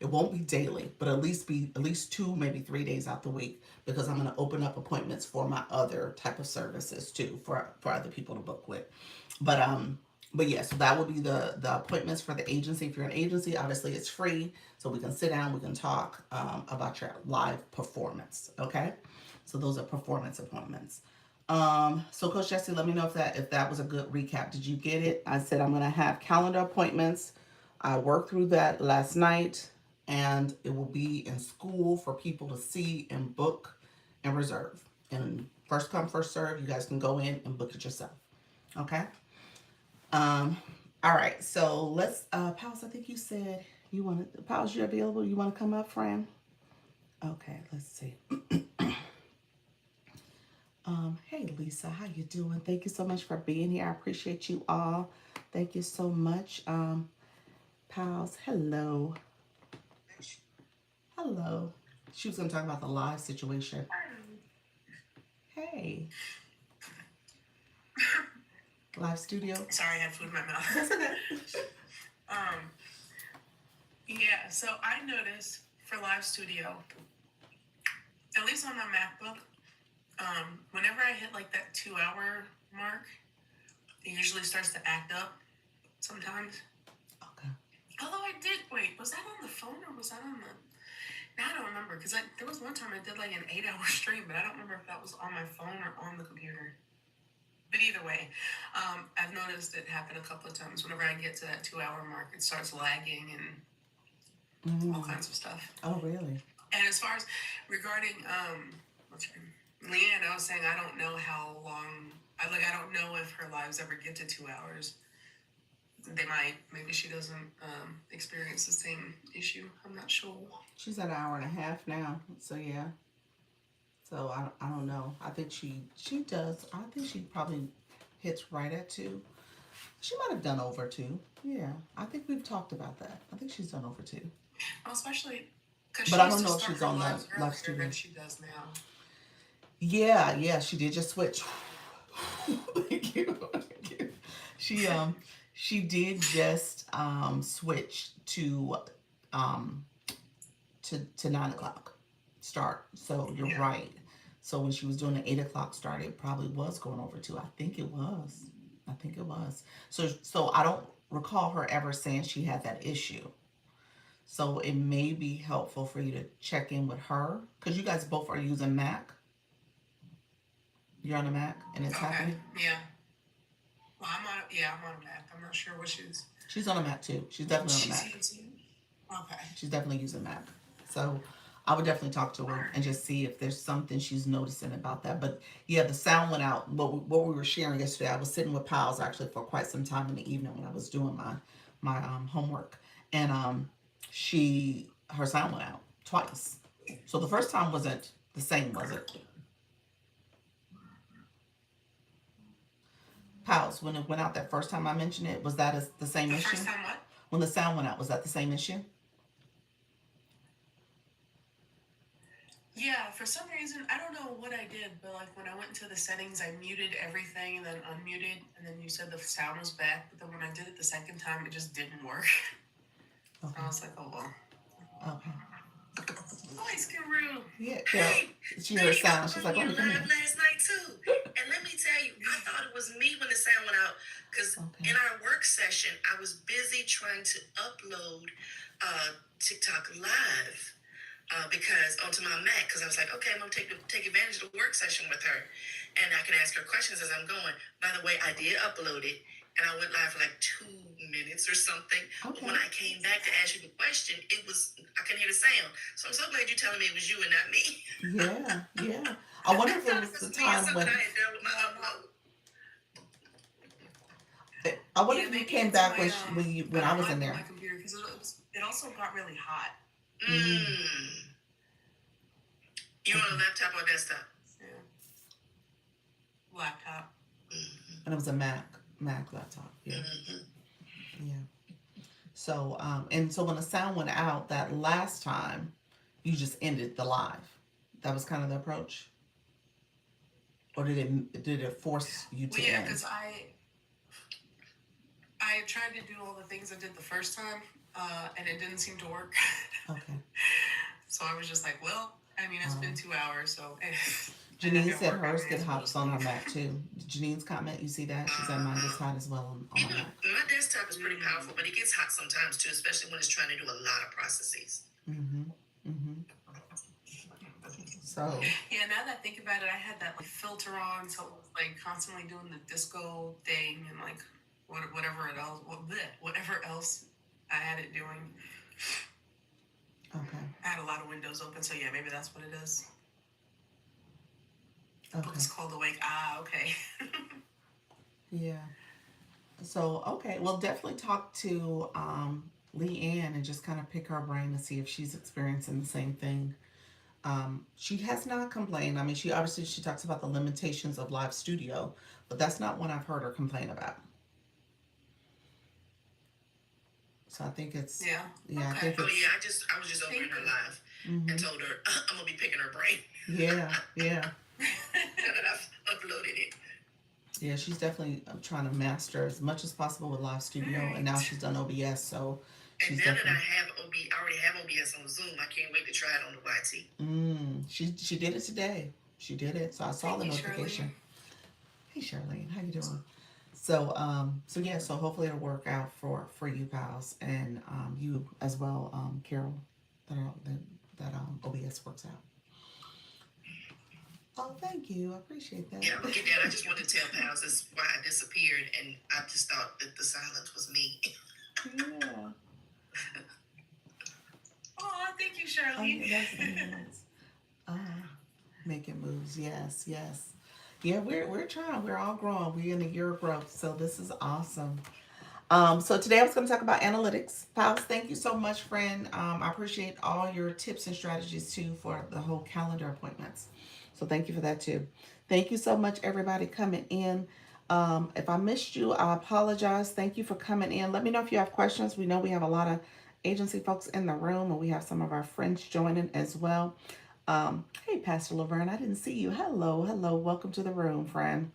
S1: It won't be daily, but at least 2, maybe 3 days out the week, because I'm going to open up appointments for my other type of services too, for other people to book with. But yeah, so that will be the appointments for the agency. If you're an agency, obviously it's free, so we can sit down, we can talk about your live performance. Okay, so those are performance appointments. So Coach Jesse, let me know if that was a good recap. Did you get it? I said I'm gonna have calendar appointments. I worked through that last night, and it will be in school for people to see and book and reserve. And first come, first serve. You guys can go in and book it yourself. Okay. Um. All right. So let's. Pause. I think you said you wanted. Pause. You available? You want to come up, friend? Okay. Let's see. Hey Lisa, how you doing? Thank you so much for being here. I appreciate you all. Thank you so much. Pals, hello. Hello. She was gonna talk about the live situation. Hey, live studio.
S2: Sorry, I had food in my mouth.
S1: That's okay.
S2: um, yeah, so I noticed for Live Studio, at least on my MacBook, whenever I hit like that 2 hour mark, it usually starts to act up sometimes.
S1: Okay.
S2: Although I did, wait, was that on the phone or was that on the. Now I don't remember because there was one time I did like an 8 hour stream, but I don't remember if that was on my phone or on the computer. But either way, I've noticed it happen a couple of times. Whenever I get to that 2 hour mark, it starts lagging and all kinds of stuff.
S1: Oh, really?
S2: And as far as regarding what's her name? Leanne, I was saying I don't know how long. I don't know if her lives ever get to 2 hours. They might. Maybe she doesn't experience the same issue. I'm not sure.
S1: She's at an hour and a half now. So yeah. So I don't know. I think she does. I think she probably hits right at 2. She might have done over 2. Yeah. I think we've talked about that. I think she's done over 2.
S2: Well, especially because
S1: But
S2: she
S1: I
S2: used
S1: don't
S2: to
S1: know if
S2: start
S1: she's
S2: her
S1: on the
S2: lives
S1: live
S2: earlier
S1: studio.
S2: than she does now.
S1: Yeah, yeah, she did just switch. Thank you. Thank you. She she did just switch um to 9 o'clock start. So you're
S2: Yeah.
S1: right. So when she was doing the 8 o'clock start, it probably was going over 2. I think it was. I think it was. So I don't recall her ever saying she had that issue. So it may be helpful for you to check in with her, because you guys both are using Mac. You're on a Mac and it's
S2: Okay.
S1: happening.
S2: Yeah. Well, I'm on. Yeah, I'm on a Mac. I'm not sure what
S1: She's on a Mac too. She's definitely on a
S2: she's
S1: Mac.
S2: using. Okay.
S1: She's definitely using Mac. So I would definitely talk to
S2: All
S1: her and
S2: right.
S1: just see if there's something she's noticing about that. But yeah, the sound went out. What we were sharing yesterday, I was sitting with Pals actually for quite some time in the evening when I was doing my homework, and her sound went out twice. So the first time wasn't the same, was it? Pals, when it went out that first time I mentioned it, was that the same
S2: The
S1: issue?
S2: first time what?
S1: When the sound went out, was that the same issue?
S2: Yeah, for some reason, I don't know what I did, but like when I went into the settings, I muted everything and then unmuted, and then you said the sound was back, but then when I did it the second time, it just didn't work. So
S1: Okay.
S2: I was like, oh well.
S1: Okay.
S2: Hi, Skaroo.
S1: Yeah, yeah.
S3: Hey,
S1: She heard
S3: Betty, I
S1: sound.
S3: was
S1: She's
S3: on
S1: like, "Let
S3: your
S1: me come
S3: live
S1: in."
S3: last night too. And let me tell you, I thought it was me when the sound went out. Because
S1: Okay.
S3: in our work session, I was busy trying to upload TikTok Live because onto my Mac. Because I was like, okay, I'm going to take advantage of the work session with her. And I can ask her questions as I'm going. By the way, I did upload it. and I went live for like 2 minutes or something. But
S1: Okay.
S3: when I came back to ask you the question, it was I couldn't hear the sound. So I'm so glad you're telling me it was you and not me.
S1: Yeah, yeah. I
S3: I
S1: wonder if it
S3: thought it
S1: was the
S3: was me and
S1: time
S3: something
S1: when
S3: I had done with my
S2: Yeah, no.
S3: upload.
S1: I wonder
S2: Yeah,
S1: if you
S2: maybe
S1: came
S2: it's
S1: back
S2: my
S1: when
S2: I
S1: I
S2: don't know.
S1: was
S2: I
S1: in
S2: think my
S1: there.
S2: computer because it also got really hot.
S1: Mm,
S3: Mm. You on a
S1: okay.
S3: laptop or desktop?
S2: Yeah, laptop.
S3: Mm-hmm.
S1: And it was a Mac laptop. Yeah,
S3: Mm-hmm.
S1: yeah. So and so when the sound went out that last time, you just ended the live. That was kind of the approach, or did it force you
S2: Well,
S1: to
S2: yeah,
S1: end?
S2: because I tried to do all the things I did the first time, and it didn't seem to work.
S1: Okay.
S2: So I was just like, well, I mean, it's been
S1: Um,
S2: 2 hours, so if it
S1: Janine
S2: didn't
S1: said
S2: work, I
S1: hers
S2: may
S1: get
S2: as well
S1: hops
S2: just
S1: on her
S2: leave.
S1: Mac too. Janine's comment, you see that? She said mine gets hot as well on my Mac.
S3: My desktop is pretty
S2: Mm.
S3: powerful, but it gets hot sometimes too, especially when it's trying to do a lot of processes.
S1: Mm-hmm. Mm-hmm. So,
S2: Yeah, now that I think about it, I had that like filter on, so it was like constantly doing the disco thing and like whatever else I had it doing.
S1: okay.
S2: I had a lot of windows open, so yeah, maybe that's what it is. Book
S1: Okay.
S2: is called Awake. Ah, okay.
S1: Yeah. So, okay. Well, definitely talk to Leanne and just kind of pick her brain to see if she's experiencing the same thing. She has not complained. I mean, she talks about the limitations of live studio, but that's not one I've heard her complain about. So I think it's,
S2: Yeah.
S1: yeah, I
S2: Okay.
S1: think
S3: Oh
S1: it's,
S3: yeah, I was just opening
S2: Thank
S3: her
S2: you.
S3: live and
S1: mm-hmm.
S3: told her I'm gonna be picking her brain
S1: Yeah, yeah,
S3: now that I've uploaded it.
S1: yeah. She's definitely trying to master as much as possible with live
S2: All
S1: studio, and now
S2: right.
S1: she's done OBS, so
S3: And
S1: she's
S3: now that
S1: definitely.
S3: I already have OBS on Zoom, I can't wait to try it on the YT.
S1: She did it today. She did it, so I saw
S2: Thank
S1: the
S2: you, Charlene.
S1: notification. Hey Charlene, how you doing? So yeah, so hopefully it'll work out for you pals and you as well, Carol. That OBS works out. Oh, thank you. I appreciate
S3: Yeah,
S1: that.
S3: I'll get that. I just wanted to tell pals that's why I disappeared, and I just thought that the silence was me.
S1: Yeah.
S2: Oh, thank you,
S1: Oh
S2: Charlene.
S1: yeah, that's nice. Uh, making moves. Yes, yes. Yeah, we're trying. We're all growing. We're in a year of growth. So this is awesome. So today I was going to talk about analytics. Pals, thank you so much, friend. I appreciate all your tips and strategies too for the whole calendar appointments. So thank you for that too. Thank you so much, everybody coming in. If I missed you, I apologize. Thank you for coming in. Let me know if you have questions. We know we have a lot of agency folks in the room, and we have some of our friends joining as well. Hey, Pastor Laverne, I didn't see you. Hello, hello. Welcome to the room, friend.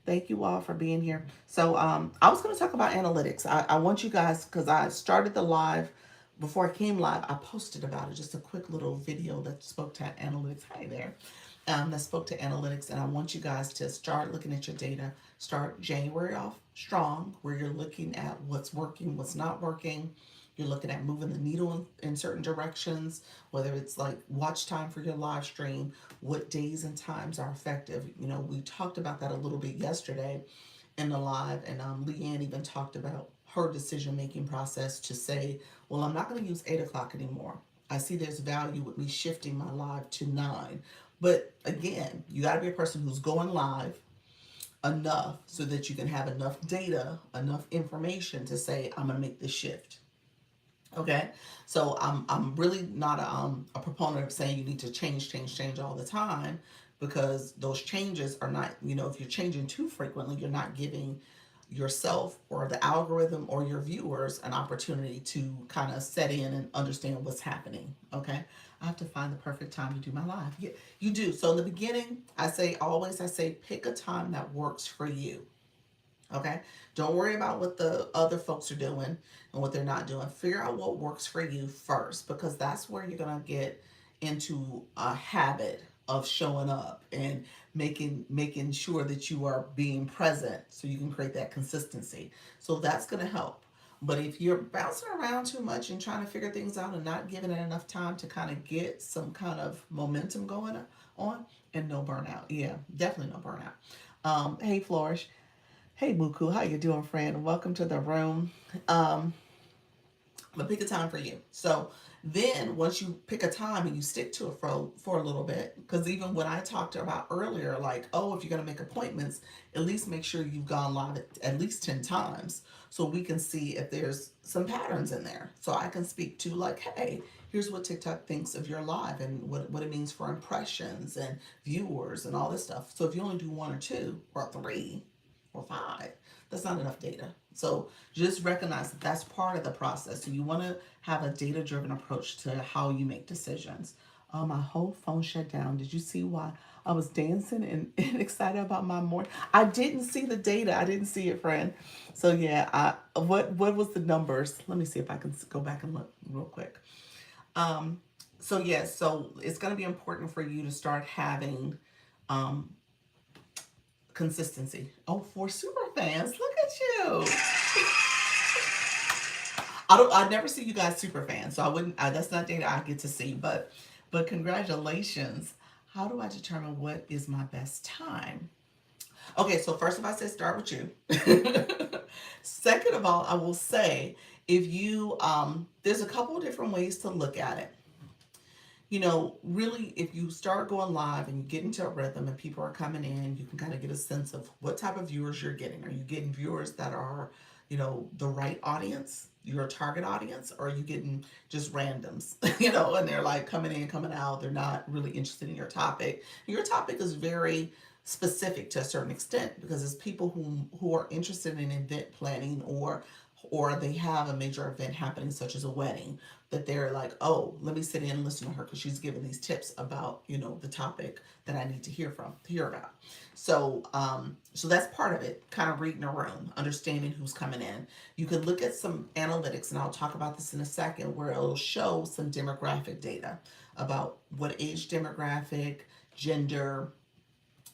S1: Thank you all for being here. So I was going to talk about analytics. I want you guys, because I started the live before I came live, I posted about it, just a quick little video that spoke to analytics. Hi there. That spoke to analytics, and I want you guys to start looking at your data. Start January off strong, where you're looking at what's working, what's not working. You're looking at moving the needle in certain directions, whether it's like watch time for your live stream, what days and times are effective. You know, we talked about that a little bit yesterday in the live, and Leanne even talked about her decision making process to say, well, I'm not going to use 8 o'clock anymore. I see there's value with me shifting my live to 9. But again, you got to be a person who's going live enough so that you can have enough data, enough information to say, I'm going to make this shift. Okay, so I'm really not a proponent of saying you need to change all the time, because those changes are not, if you're changing too frequently, you're not giving yourself or the algorithm or your viewers an opportunity to kind of set in and understand what's happening. Okay, I have to find the perfect time to do my live. Yeah, you do. So in the beginning, I say pick a time that works for you. Okay. Don't worry about what the other folks are doing and what they're not doing. Figure out what works for you first, because that's where you're going to get into a habit of showing up and making sure that you are being present so you can create that consistency. So that's going to help. But if you're bouncing around too much and trying to figure things out and not giving it enough time to kind of get some kind of momentum going on, and no burnout. Yeah, definitely no burnout. Hey, Flourish. Hey Buku, how you doing, friend? Welcome to the room. Um, I'm gonna pick a time for you. So then once you pick a time and you stick to it for a little bit, because even when I talked about earlier, like, oh, if you're gonna make appointments, at least make sure you've gone live at least 10 times so we can see if there's some patterns in there. So I can speak to like, hey, here's what TikTok thinks of your live and what it means for impressions and viewers and all this stuff. So if you only do one or two or three or five, that's not enough data. So just recognize that that's part of the process. So you want to have a data driven approach to how you make decisions. My whole phone shut down. Did you see why I was dancing and excited about my morning? I didn't see the data. I didn't see it, friend. So yeah, what was the numbers? Let me see if I can go back and look real quick. Um, so yes, so it's going to be important for you to start having um, consistency. Oh, for super fans, look at you. I never see you guys super fans, so I wouldn't. That's not data I get to see, but congratulations. How do I determine what is my best time? Okay, so first of all, I said start with you. Second of all, I will say if you there's a couple of different ways to look at it. Really, if you start going live and you get into a rhythm and people are coming in, you can kind of get a sense of what type of viewers you're getting. Are you getting viewers that are, the right audience, your target audience, or are you getting just randoms, and they're like coming in, coming out, they're not really interested in your topic. Your topic is very specific to a certain extent because it's people who are interested in event planning or they have a major event happening such as a wedding that they're like, oh, let me sit in and listen to her because she's giving these tips about the topic that I need to hear about. So that's part of it, kind of reading a room, understanding who's coming in. You could look at some analytics, and I'll talk about this in a second, where it'll show some demographic data about what age demographic, gender,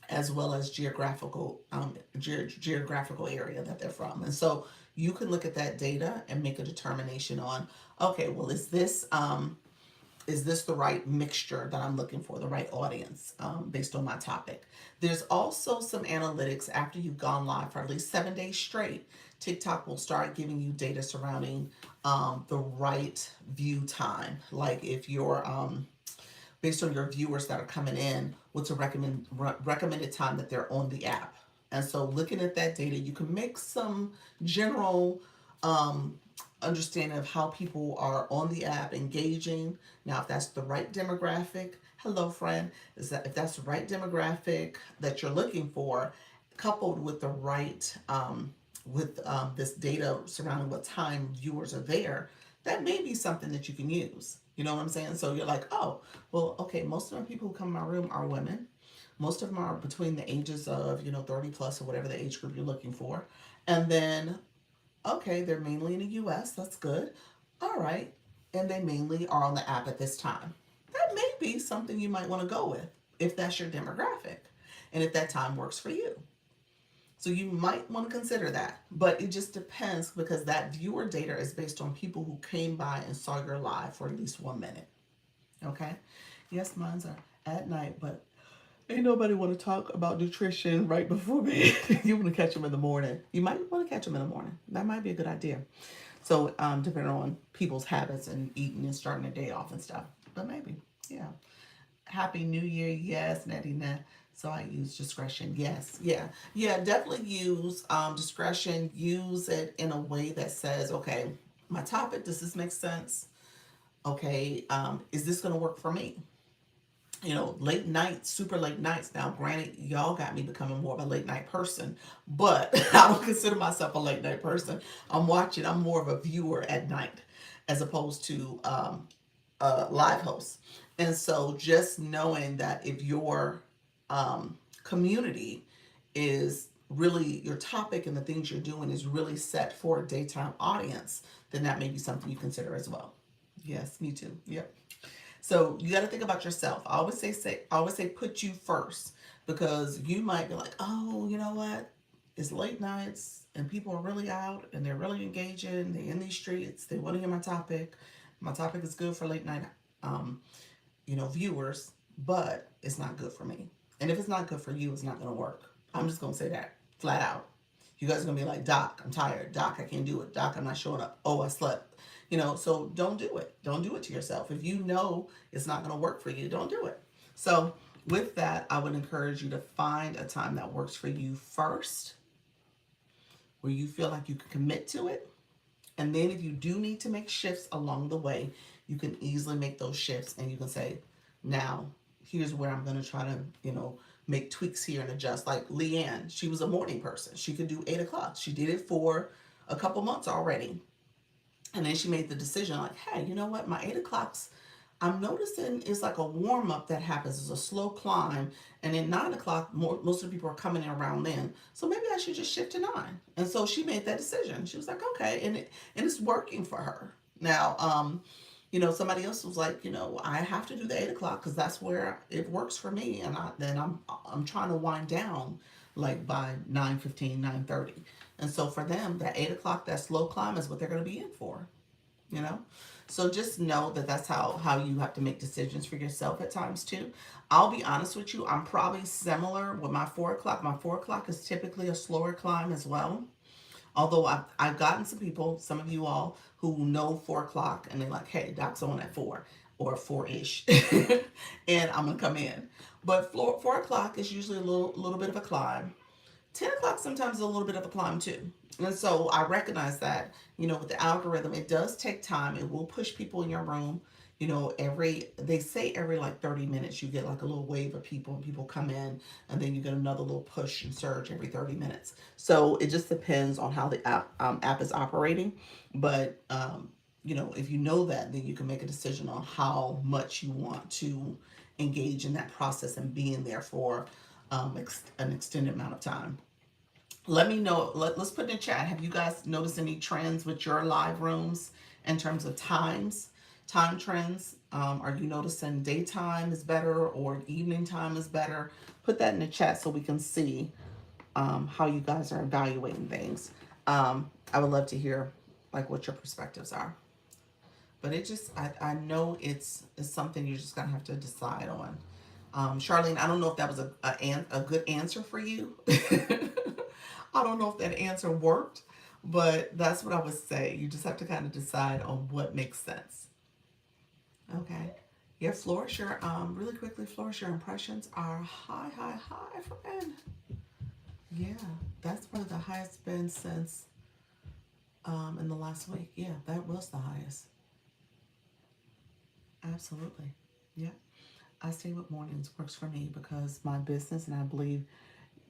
S1: as well as geographical area that they're from. And so you can look at that data and make a determination on, okay, well, is this the right mixture that I'm looking for, the right audience, based on my topic? There's also some analytics after you've gone live for at least 7 days straight. TikTok will start giving you data surrounding the right view time. Like if you're based on your viewers that are coming in, what's a recommended time that they're on the app. And so looking at that data, you can make some general understanding of how people are on the app engaging. Now, if that's the right demographic, hello friend, is that if that's the right demographic that you're looking for, coupled with the right this data surrounding what time viewers are there, that may be something that you can use. You know what I'm saying? So you're like, oh, well, okay, most of the people who come in my room are women. Most of them are between the ages of, 30 plus or whatever the age group you're looking for. And then, okay, they're mainly in the US. That's good. All right. And they mainly are on the app at this time. That may be something you might want to go with if that's your demographic and if that time works for you. So you might want to consider that, but it just depends because that viewer data is based on people who came by and saw your live for at least 1 minute. Okay? Yes, mine's are at night, but ain't nobody want to talk about nutrition right before bed. You want to catch them in the morning. You might want to catch them in the morning. That might be a good idea. So depending on people's habits and eating and starting their day off and stuff. But maybe, yeah. Happy New Year, yes, Nadina. So I use discretion, yes, yeah. Definitely use discretion. Use it in a way that says, okay, my topic. Does this make sense? Okay, is this going to work for me? Late nights, super late nights. Now, granted, y'all got me becoming more of a late night person, but I don't consider myself a late night person. I'm more of a viewer at night as opposed to live host. And so just knowing that if your community is really your topic and the things you're doing is really set for a daytime audience, then that may be something you consider as well. Yes, me too. Yep. So you got to think about yourself. I always say put you first because you might be like, oh, you know what? It's late nights and people are really out and they're really engaging. They're in these streets. They want to hear my topic. My topic is good for late night, viewers, but it's not good for me. And if it's not good for you, it's not going to work. I'm just going to say that flat out. You guys are gonna be like, Doc, I'm tired. Doc, I can't do it. Doc, I'm not showing up. Oh, I slept. So don't do it. Don't do it to yourself. If you know it's not gonna work for you, don't do it. So with that, I would encourage you to find a time that works for you first, where you feel like you can commit to it. And then if you do need to make shifts along the way, you can easily make those shifts and you can say, now, here's where I'm going to try to, make tweaks here and adjust. Like Leanne, she was a morning person. She could do 8 o'clock. She did it for a couple months already. And then she made the decision like, hey, you know what? My 8 o'clocks, I'm noticing is like a warm up that happens. It's a slow climb. And then 9 o'clock, most of the people are coming in around then. So maybe I should just shift to 9. And so she made that decision. She was like, okay. And it's working for her. Now, somebody else was like, I have to do the 8 o'clock because that's where it works for me. And I'm trying to wind down like by 9:15, 9:30. And so for them, that 8 o'clock, that slow climb is what they're going to be in for, you know? So just know that that's how you have to make decisions for yourself at times too. I'll be honest with you, I'm probably similar with my 4 o'clock. My 4 o'clock is typically a slower climb as well. Although I've gotten some people, some of you all, who know 4 o'clock and they're like, hey, Doc's on at 4 or 4-ish, and I'm gonna come in. But 4 o'clock is usually a little bit of a climb. 10 o'clock sometimes is a little bit of a climb too. And so I recognize that, with the algorithm, it does take time. It will push people in your room. They say every like 30 minutes, you get like a little wave of people and people come in, and then you get another little push and surge every 30 minutes. So it just depends on how the app is operating. But, if you know that, then you can make a decision on how much you want to engage in that process and be in there for an extended amount of time. Let me know. Let's put in the chat. Have you guys noticed any trends with your live rooms in terms of time trends? Are you noticing daytime is better or evening time is better? Put that in the chat so we can see how you guys are evaluating things. I would love to hear like what your perspectives are. But I know it's something you're just gonna have to decide on. Charlene, I don't know if that was a good answer for you. I don't know if that answer worked, but that's what I would say. You just have to kind of decide on what makes sense. Okay. Yeah, Flourish, really quickly, Flourish, your impressions are high, friend. Yeah, that's one of the highest been since in the last week. Yeah, that was the highest. Absolutely. Yeah. I stay with mornings works for me because my business, and I believe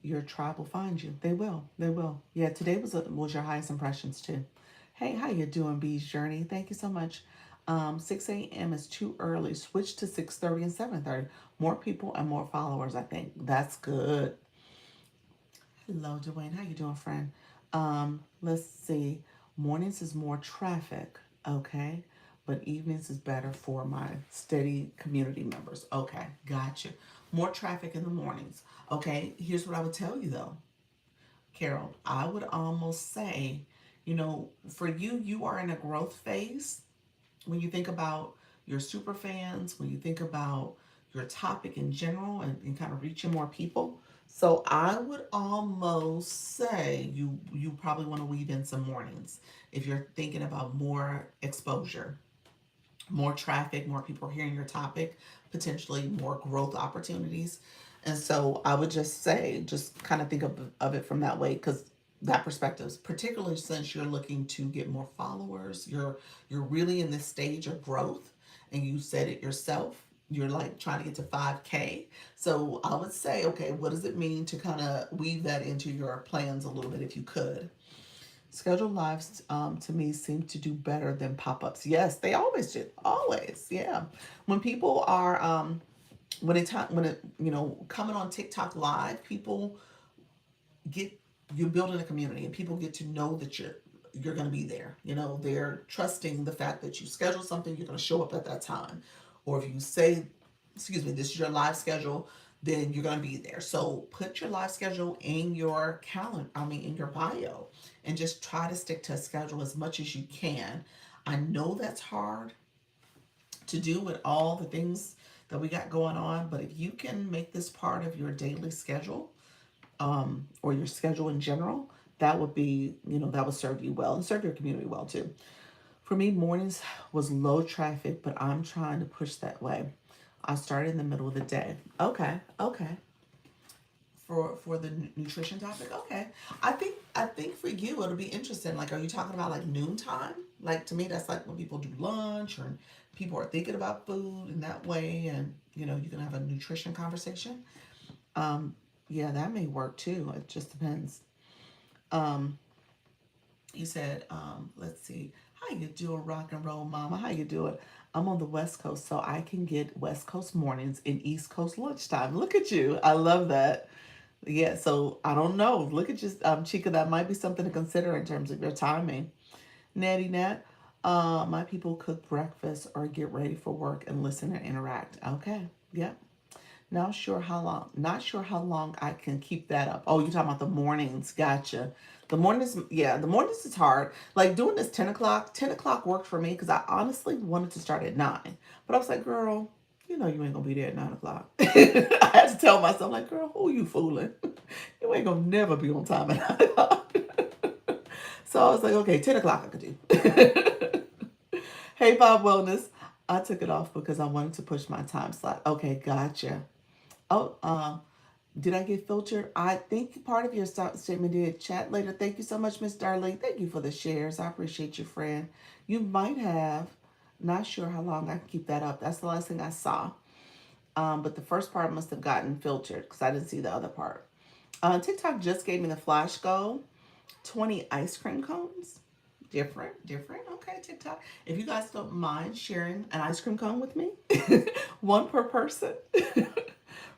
S1: your tribe will find you. They will. They will. Yeah, today was your highest impressions too. Hey, how you doing, Bee's Journey? Thank you so much. 6 a.m. is too early. Switch to 6:30 and 7:30. More people and more followers, I think. That's good. Hello, Dwayne. How you doing, friend? Let's see. Mornings is more traffic, okay? But evenings is better for my steady community members. Okay, gotcha. More traffic in the mornings. Okay, here's what I would tell you though, Carol. I would almost say, for you, you are in a growth phase. When you think about your super fans, when you think about your topic in general and kind of reaching more people. So I would almost say you probably want to weave in some mornings if you're thinking about more exposure, more traffic, more people hearing your topic, potentially more growth opportunities. And so I would just say, just kind of think of it from that way, because that perspective, particularly since you're looking to get more followers, you're really in this stage of growth, and you said it yourself. You're like trying to get to 5K. So I would say, okay, what does it mean to kind of weave that into your plans a little bit if you could? Scheduled lives to me seem to do better than pop-ups. Yes, they always do. Always, yeah. When people are coming on TikTok live, people you're building a community and people get to know that you're going to be there. They're trusting the fact that you schedule something, you're going to show up at that time. Or if you say, excuse me, this is your live schedule, then you're going to be there. So put your live schedule in your calendar, in your bio, and just try to stick to a schedule as much as you can. I know that's hard to do with all the things that we got going on, but if you can make this part of your daily schedule, or your schedule in general, that would be, that would serve you well and serve your community well too. For me, mornings was low traffic, but I'm trying to push that way. I started in the middle of the day. Okay, okay. For the nutrition topic, okay. I think for you it'll be interesting. Like, are you talking about like noontime? Like to me, that's like when people do lunch or people are thinking about food in that way, and you can have a nutrition conversation. Um, yeah, that may work too. It just depends. Um, you said, let's see, how you doing, rock and roll mama? How you doing? I'm on the West Coast, so I can get West Coast mornings and East Coast lunchtime. Look at you. I love that. Yeah, so I don't know. Look at just Chica, that might be something to consider in terms of your timing. Natty Nat, my people cook breakfast or get ready for work and listen and interact. Okay. Yep. Not sure how long I can keep that up. Oh, you're talking about the mornings. Gotcha. The mornings, yeah, the mornings is hard. Like doing this 10 o'clock. 10 o'clock worked for me because I honestly wanted to start at 9. But I was like, girl, you ain't gonna be there at 9 o'clock. I had to tell myself, like, girl, who you fooling? You ain't gonna never be on time at 9 o'clock. So I was like, okay, 10 o'clock I could do. Hey, Bob Wellness. I took it off because I wanted to push my time slot. Okay, gotcha. Oh, did I get filtered? I think part of your statement did. Chat later. Thank you so much, Miss Darling. Thank you for the shares. I appreciate you, friend. You might have. Not sure how long I can keep that up. That's the last thing I saw. But the first part must have gotten filtered because I didn't see the other part. TikTok just gave me the flash goal. 20 ice cream cones. Different, different. Okay, TikTok. If you guys don't mind sharing an ice cream cone with me, one per person.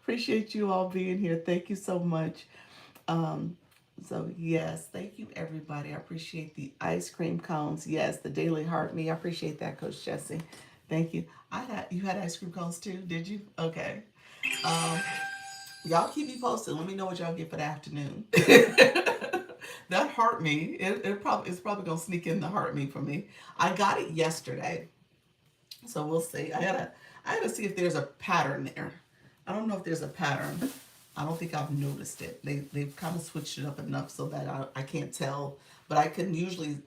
S1: Appreciate you all being here. Thank you so much. Um, so yes, thank you everybody. I appreciate the ice cream cones. Yes, the daily heart me. I appreciate that, Coach Jesse. Thank you. You had ice cream cones too, did you? Okay. Um, y'all keep me posted. Let me know what y'all get for the afternoon. That heart me. It's probably gonna sneak in the heart me for me. I got it yesterday, so we'll see. I gotta see if there's a pattern there. I don't know if there's a pattern. I don't think I've noticed it. They've kind of switched it up enough so that I can't tell, but I can usually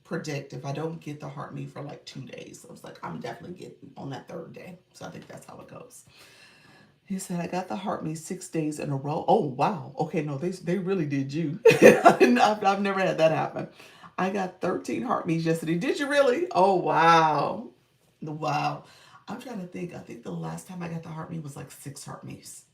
S1: predict if I don't get the heart me for like 2 days. I was like, I'm definitely getting on that third day. So I think that's how it goes. He said, I got the heart me 6 days in a row. Oh, wow. Okay, no, they really did you. I've never had that happen. I got 13 heart me's yesterday. Did you really? Oh, wow. Wow. I'm trying to think. I think the last time I got the heart me was like 6 heart me's.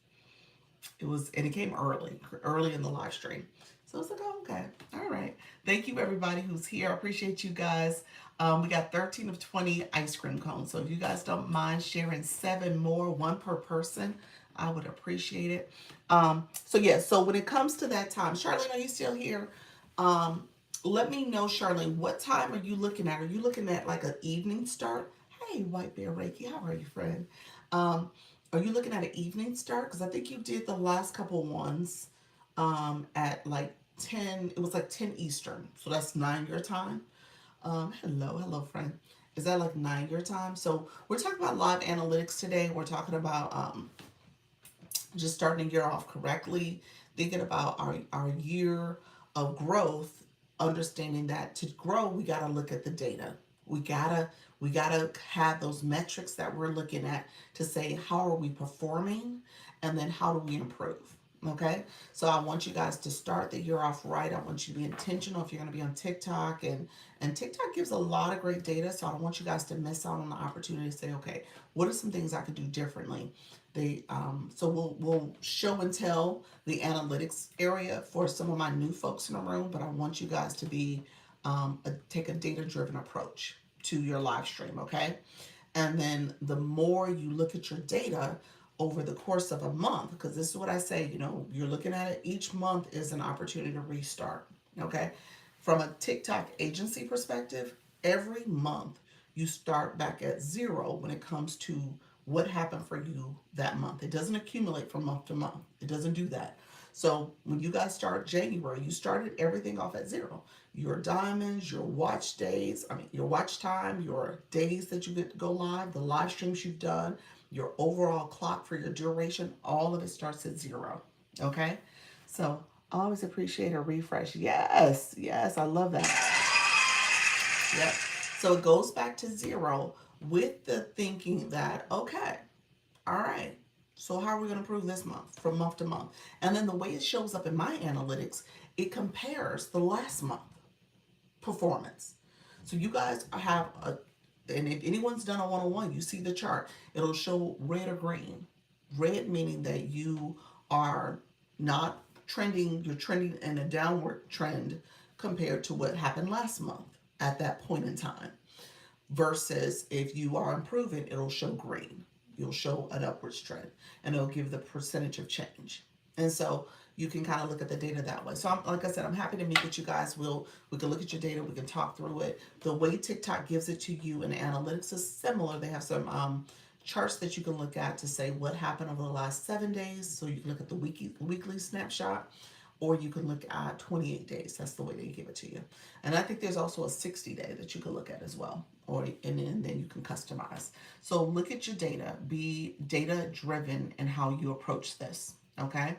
S1: And it came early in the live stream. So I was like, oh, okay. All right. Thank you, everybody who's here. I appreciate you guys. We got 13 of 20 ice cream cones. So if you guys don't mind sharing 7 more, one per person, I would appreciate it. So yeah, so when it comes to that time, Charlene, are you still here? Um, Let me know, Charlene, what time are you looking at? Are you looking at like an evening start? Hey, White Bear Reiki, how are you, friend? Um, are you looking at an evening start? Because I think you did the last couple ones at like 10, it was like 10 Eastern. So that's 9 your time. Hello, friend. Is that like 9 your time? So we're talking about live analytics today. We're talking about just starting the year off correctly, thinking about our year of growth, understanding that to grow, we got to look at the data. We gotta we gotta have those metrics that we're looking at to say how are we performing, and then how do we improve. Okay, so I want you guys to start the year off right. I want you to be intentional if you're going to be on TikTok, and TikTok gives a lot of great data. So I don't want you guys to miss out on the opportunity to say, okay, what are some things I could do differently? So we'll show and tell the analytics area for some of my new folks in the room, but I want you guys to take a data driven approach to your live stream, okay? And then the more you look at your data over the course of a month, because this is what I say, you're looking at it, each month is an opportunity to restart, okay? From a TikTok agency perspective, every month you start back at zero when it comes to what happened for you that month. It doesn't accumulate from month to month. It doesn't do that. So when you guys start January, you started everything off at zero. Your diamonds, your watch days, your watch time, your days that you get to go live, the live streams you've done, your overall clock for your duration, all of it starts at zero. Okay? So Always appreciate a refresh. Yes, yes, I love that. Yep. So it goes back to zero with the thinking that, okay, all right, so how are we going to improve this month from month to month? And then the way it shows up in my analytics, it compares the last month performance. So you guys have a, and if anyone's done a one-on-one, you see the chart. It'll show red or green. Red meaning that you are not trending, you're trending in a downward trend compared to what happened last month at that point in time. Versus if you are improving, it'll show green. You'll show an upwards trend and it'll give the percentage of change. And so you can kind of look at the data that way. So like I said, I'm happy to meet with you guys. We can look at your data. We can talk through it. The way TikTok gives it to you in analytics is similar. They have some charts that you can look at to say what happened over the last 7 days. So you can look at the weekly snapshot, or you can look at 28 days. That's the way they give it to you. And I think there's also a 60-day that you can look at as well, or and then you can customize. So look at your data. Be data driven in how you approach this. Okay,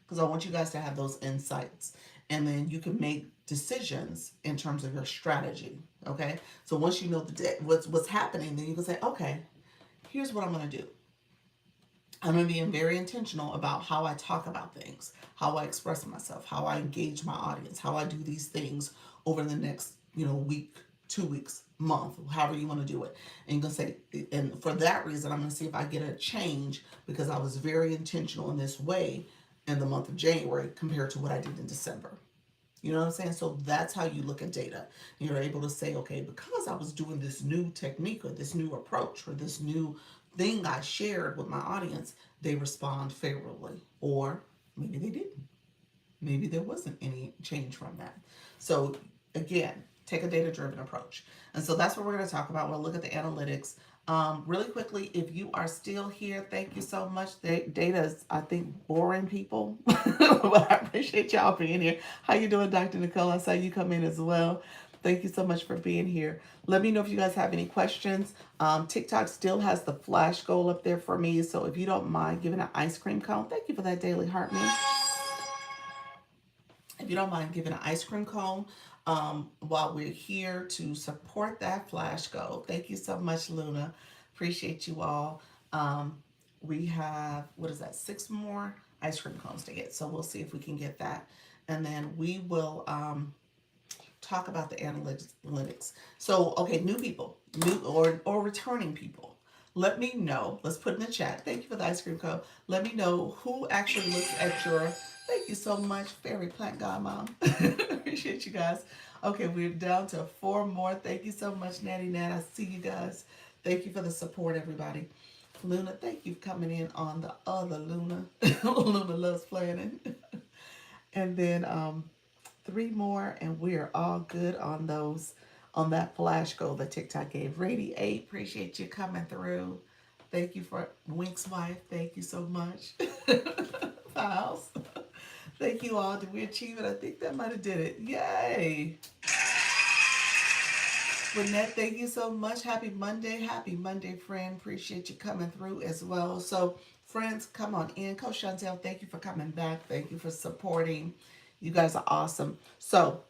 S1: because I want you guys to have those insights, and then you can make decisions in terms of your strategy. Okay, so once you know what's happening, then you can say, okay, here's what I'm going to do. I'm going to be very intentional about how I talk about things, how I express myself, how I engage my audience, how I do these things over the next, week, 2 weeks, month, however you want to do it. And you're going to say, and for that reason, I'm going to see if I get a change because I was very intentional in this way in the month of January compared to what I did in December. You know what I'm saying? So that's how you look at data. You're able to say, okay, because I was doing this new technique or this new approach or this new thing I shared with my audience, they respond favorably. Or maybe they didn't. Maybe there wasn't any change from that. So again, take a data-driven approach. And so that's what we're going to talk about. We'll look at the analytics. Really quickly, if you are still here, thank you so much. Data is, I think, boring people, but I appreciate y'all being here. How you doing, Dr. Nicole? I saw you come in as well. Thank you so much for being here. Let me know if you guys have any questions. TikTok still has the flash goal up there for me. So if you don't mind giving an ice cream cone, thank you for that, Daily Hartman. If you don't mind giving an ice cream cone while we're here to support that flash goal. Thank you so much, Luna. Appreciate you all. We have, 6 more ice cream cones to get. So we'll see if we can get that. And then we will talk about the analytics. So, okay, new people, new or returning people. Let me know. Let's put in the chat. Thank you for the ice cream cone. Let me know who actually looks at your. Thank you so much, Fairy Plant God Mom. Appreciate you guys. Okay, we're down to 4 more. Thank you so much, Natty Nat. I see you guys. Thank you for the support, everybody. Luna, thank you for coming in on the other Luna. Luna loves planning. And then 3 more, and we are all good on those, on that flash goal that TikTok gave. Radiate, appreciate you coming through. Thank you for Wink's wife. Thank you so much. Files. Thank you all. Did we achieve it? I think that might have did it. Yay. Lynette, thank you so much. Happy Monday, friend. Appreciate you coming through as well. So, friends, come on in. Coach Chantel, thank you for coming back. Thank you for supporting. You guys are awesome. So,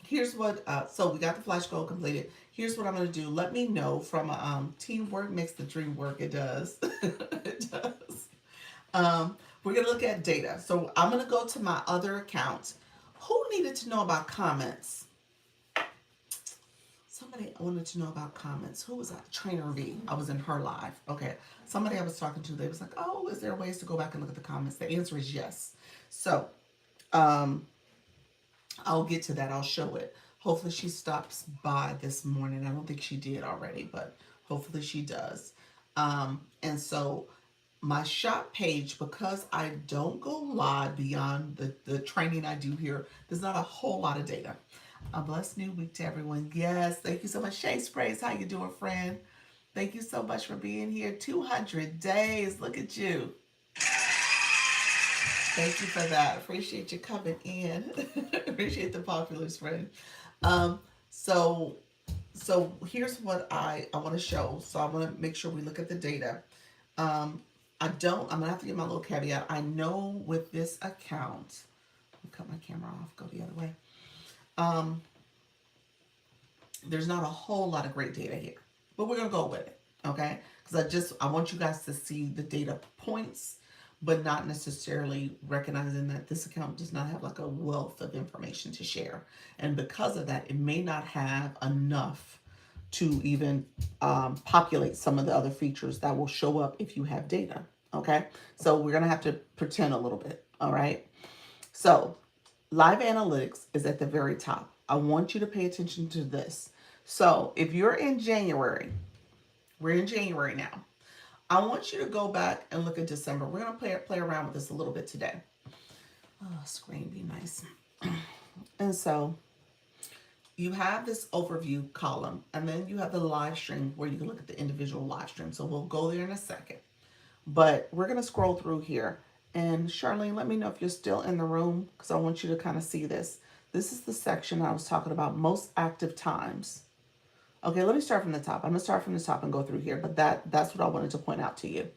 S1: here's what. So we got the flash goal completed. Here's what I'm going to do. Let me know from teamwork makes the dream work. It does. It does. We're going to look at data. So I'm going to go to my other account. Who needed to know about comments? Somebody wanted to know about comments. Who was that? Trainer V. I was in her live. Okay. Somebody I was talking to, they was like, oh, is there ways to go back and look at the comments? The answer is yes. So, I'll get to that. I'll show it. Hopefully she stops by this morning. I don't think she did already, but hopefully she does. And so my shop page, because I don't go live beyond the training I do here, there's not a whole lot of data. A blessed new week to everyone. Yes, thank you so much. Shay Sprays, how you doing, friend? Thank you so much for being here. 200 days. Look at you. Thank you for that. Appreciate you coming in. Appreciate the populars, friend. So here's what I want to show. So I want to make sure we look at the data. I'm going to have to give my little caveat. I know with this account, cut my camera off, go the other way. Um, there's not a whole lot of great data here, but we're gonna go with it, okay? Because I want you guys to see the data points, but not necessarily recognizing that this account does not have like a wealth of information to share, and because of that, it may not have enough to even populate some of the other features that will show up if you have data. Okay, so we're gonna have to pretend a little bit. All right, so live analytics is at the very top. I want you to pay attention to this. So if you're in January, we're in January now. I want you to go back and look at December. We're gonna play around with this a little bit today. Oh, screen be nice. And so you have this overview column, and then you have the live stream where you can look at the individual live stream. So we'll go there in a second. But we're going to scroll through here. And Charlene, let me know if you're still in the room because I want you to kind of see this. This is the section I was talking about, most active times. Okay, let me start from the top. I'm going to start from the top and go through here, but that's what I wanted to point out to you.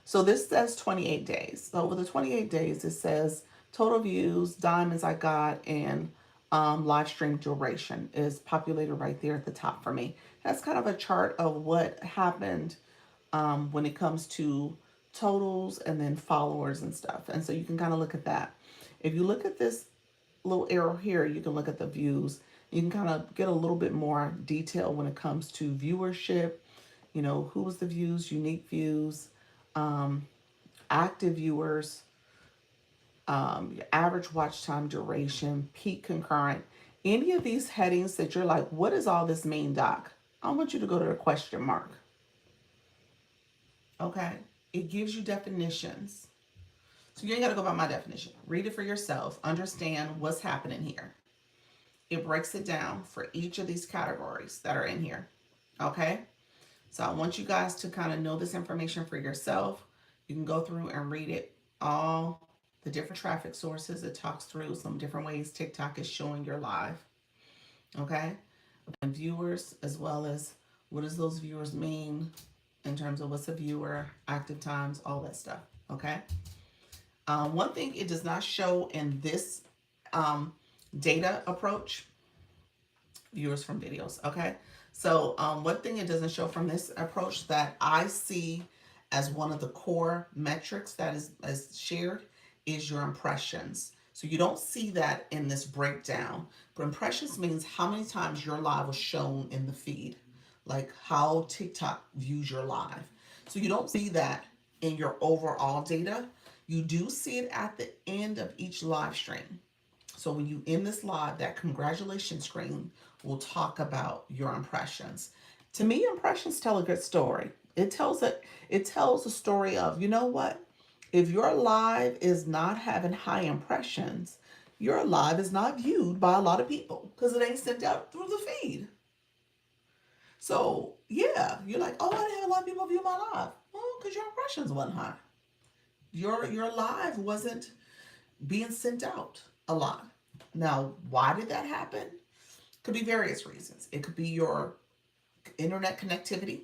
S1: So this says 28 days. So over the 28 days, it says total views, diamonds I got, and live stream duration is populated right there at the top for me. That's kind of a chart of what happened when it comes to totals and then followers and stuff. And so you can kind of look at that. If you look at this little arrow here, you can look at the views. You can kind of get a little bit more detail when it comes to viewership, you know, who was the views, unique views, active viewers, your average watch time duration, peak concurrent, any of these headings that you're like, what does all this mean, Doc? I want you to go to the question mark. Okay, it gives you definitions. So you ain't got to go by my definition. Read it for yourself. Understand what's happening here. It breaks it down for each of these categories that are in here. Okay, so I want you guys to kind of know this information for yourself. You can go through and read it all. The different traffic sources, it talks through some different ways TikTok is showing your live, okay? And viewers, as well as what does those viewers mean in terms of what's a viewer, active times, all that stuff, okay? One thing it does not show in this data approach, viewers from videos, okay? So one thing it doesn't show from this approach that I see as one of the core metrics that is shared is your impressions. So you don't see that in this breakdown, but impressions means how many times your live was shown in the feed, like how TikTok views your live. So you don't see that in your overall data. You do see it at the end of each live stream. So when you end this live, that congratulations screen will talk about your impressions. To me, impressions tell a good story. It tells a story of, you know what? If your live is not having high impressions, your live is not viewed by a lot of people because it ain't sent out through the feed. So yeah, you're like, oh, I didn't have a lot of people view my live. Well, because your impressions wasn't high. Your live wasn't being sent out a lot. Now, why did that happen? Could be various reasons. It could be your internet connectivity.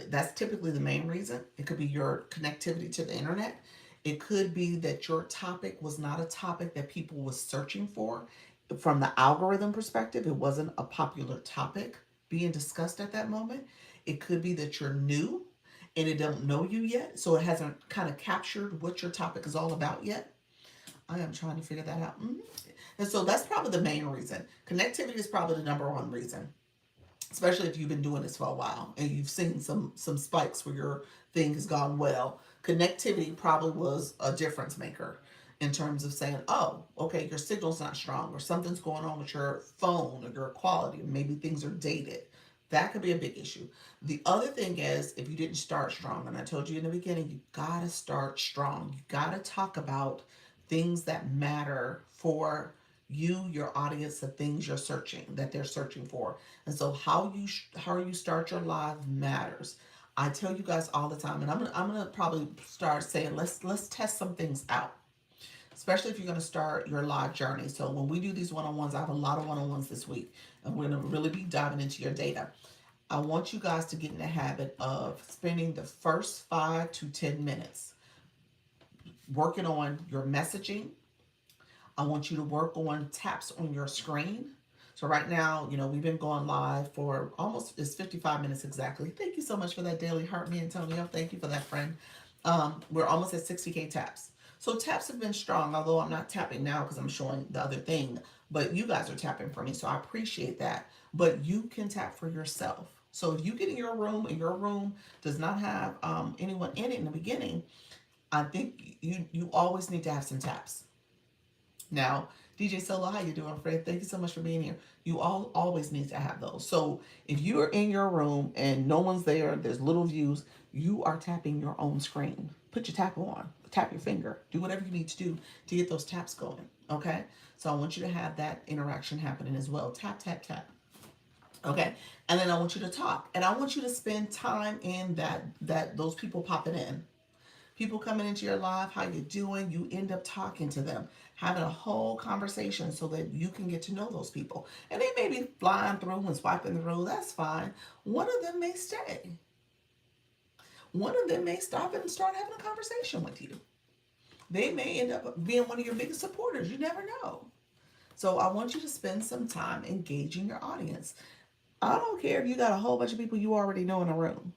S1: That's typically the main reason. It could be your connectivity to the internet. It could be that your topic was not a topic that people was searching for. From the algorithm perspective, it wasn't a popular topic being discussed at that moment. It could be that you're new and it don't know you yet, so it hasn't kind of captured what your topic is all about yet. I am trying to figure that out. And so that's probably the main reason. Connectivity is probably the number one reason, especially if you've been doing this for a while and you've seen some spikes where your thing has gone well. Connectivity probably was a difference maker in terms of saying, oh, okay, your signal's not strong or something's going on with your phone or your quality, maybe things are dated. That could be a big issue. The other thing is, if you didn't start strong, and I told you in the beginning, you gotta start strong. You gotta talk about things that matter for you, your audience, the things you're searching, that they're searching for. And so how you start your live matters. I tell you guys all the time, and I'm gonna probably start saying, let's test some things out, especially if you're gonna start your live journey. So when we do these one-on-ones, I have a lot of one-on-ones this week, and we're gonna really be diving into your data. I want you guys to get in the habit of spending the first 5 to 10 minutes working on your messaging, I want you to work on taps on your screen. So right now, we've been going live for almost, it's 55 minutes exactly. Thank you so much for that daily heart, me, Antonio. Thank you for that, friend. We're almost at 60K taps. So taps have been strong, although I'm not tapping now because I'm showing the other thing, but you guys are tapping for me. So I appreciate that. But you can tap for yourself. So if you get in your room and your room does not have anyone in it in the beginning, I think you always need to have some taps. Now, DJ Solo, how you doing, Fred? Thank you so much for being here. You all always need to have those. So if you are in your room and no one's there, there's little views, you are tapping your own screen. Put your tap on, tap your finger, do whatever you need to do to get those taps going. Okay? So I want you to have that interaction happening as well. Tap, tap, tap. Okay? And then I want you to talk. And I want you to spend time in that those people popping in. People coming into your live, how you doing? You end up talking to them, having a whole conversation so that you can get to know those people. And they may be flying through and swiping through. That's fine. One of them may stay. One of them may stop and start having a conversation with you. They may end up being one of your biggest supporters. You never know. So I want you to spend some time engaging your audience. I don't care if you got a whole bunch of people you already know in a room.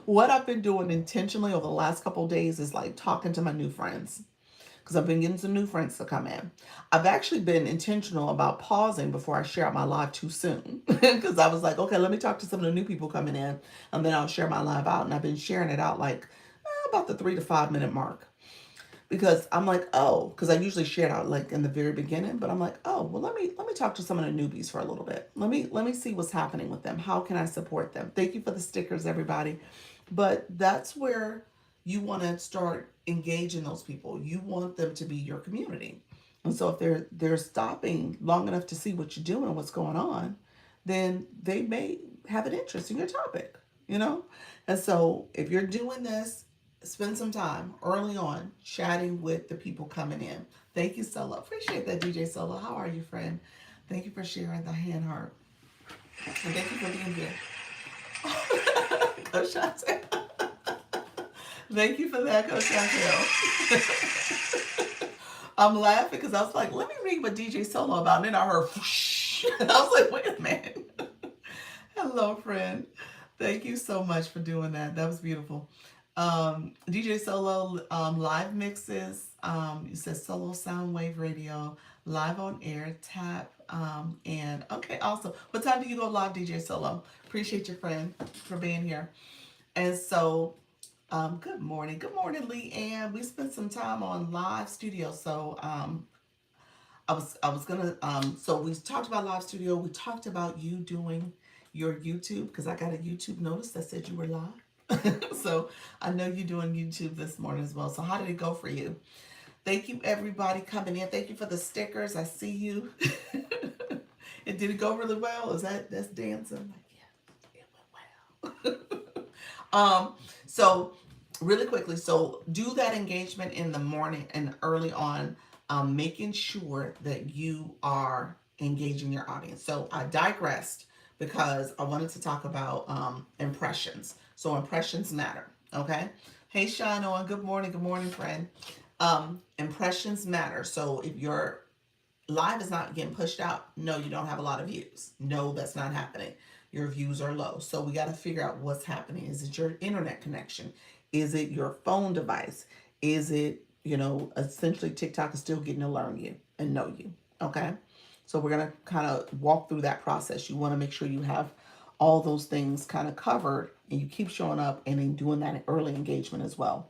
S1: What I've been doing intentionally over the last couple of days is like talking to my new friends because I've been getting some new friends to come in. I've actually been intentional about pausing before I share out my live too soon because I was like, okay, let me talk to some of the new people coming in and then I'll share my live out. And I've been sharing it out like about the 3 to 5 minute mark because I'm like, oh, because I usually share it out like in the very beginning, but I'm like, oh, well, let me talk to some of the newbies for a little bit. Let me see what's happening with them. How can I support them? Thank you for the stickers, everybody. But that's where you want to start engaging those people. You want them to be your community. And so if they're stopping long enough to see what you're doing and what's going on, then they may have an interest in your topic, you know? And so if you're doing this, spend some time early on chatting with the people coming in. Thank you, Solo. Appreciate that, DJ Solo. How are you, friend? Thank you for sharing the hand heart. And thank you for being here. Coach Chantel. Thank you for that, Coach Chantel. I'm laughing because I was like, let me read what DJ Solo about. And then I heard whoosh. And I was like, wait a minute. Hello, friend. Thank you so much for doing that. That was beautiful. DJ Solo live mixes. You said Solo Soundwave Radio, live on air, tap, and okay, awesome. What time do you go live, DJ Solo? Appreciate your friend for being here. And so, good morning. Good morning, Lee Ann. We spent some time on live studio. So, I was gonna so we talked about live studio. We talked about you doing your YouTube because I got a YouTube notice that said you were live. So I know you're doing YouTube this morning as well. So how did it go for you? Thank you everybody coming in. Thank you for the stickers. I see you. And did it go really well? That's dancing? Like, yeah, it went well. So really quickly, so do that engagement in the morning and early on, making sure that you are engaging your audience. So I digressed because I wanted to talk about impressions. So impressions matter. Okay. Hey, Shano, and good morning, friend. Impressions matter. So if your live is not getting pushed out, no, you don't have a lot of views. No, that's not happening. Your views are low. So we got to figure out what's happening. Is it your internet connection? Is it your phone device? Is it, essentially TikTok is still getting to learn you and know you. Okay. So we're going to kind of walk through that process. You want to make sure you have all those things kind of covered and you keep showing up and then doing that early engagement as well.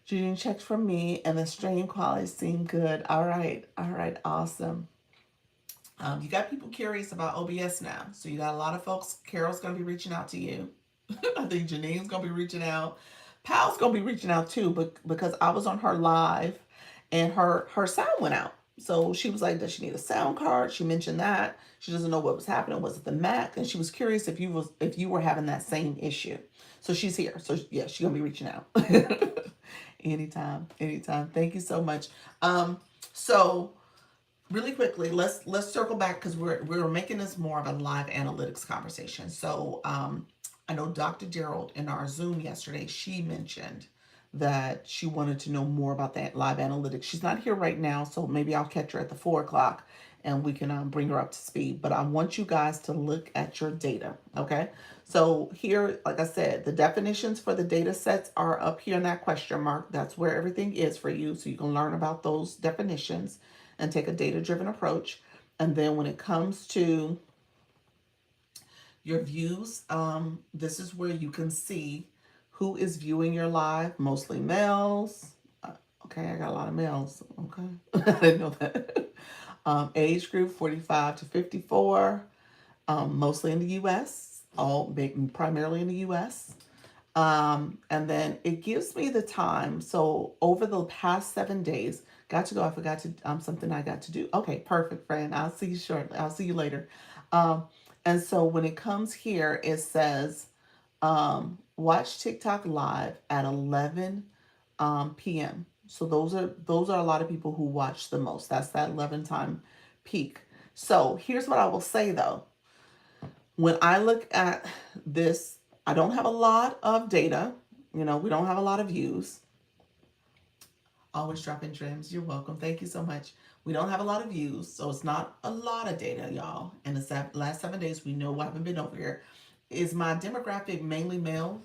S1: Julian checks from me and the stream quality seemed good. All right, awesome. You got people curious about OBS now. So you got a lot of folks. Carol's going to be reaching out to you. I think Janine's going to be reaching out. Pal's going to be reaching out too, but because I was on her live and her sound went out. So she was like, does she need a sound card? She mentioned that. She doesn't know what was happening. Was it the Mac? And she was curious if you were having that same issue. So she's here. So yeah, she's going to be reaching out. Anytime. Thank you so much. So really quickly, let's circle back because we're making this more of a live analytics conversation. So I know Dr. Gerald in our Zoom yesterday, she mentioned that she wanted to know more about that live analytics. She's not here right now, so maybe I'll catch her at the 4 o'clock and we can bring her up to speed. But I want you guys to look at your data, okay? So here, like I said, the definitions for the data sets are up here in that question mark. That's where everything is for you. So you can learn about those definitions and take a data-driven approach. And then when it comes to your views, this is where you can see who is viewing your live, mostly males. Okay, I got a lot of males. Okay, I didn't know that. Age group 45 to 54, mostly in the U.S., primarily in the U.S. And then it gives me the time. So over the past 7 days, got to go. I forgot to something I got to do. Okay, perfect, friend. I'll see you shortly. I'll see you later. And so when it comes here, it says watch TikTok live at 11 p.m. So those are a lot of people who watch the most. That's that 11 time peak. So here's what I will say though. When I look at this, I don't have a lot of data. We don't have a lot of views. Always dropping gems. You're welcome. Thank you so much. We don't have a lot of views, so it's not a lot of data, y'all. And the last 7 days, we know I haven't been over here. Is my demographic mainly male?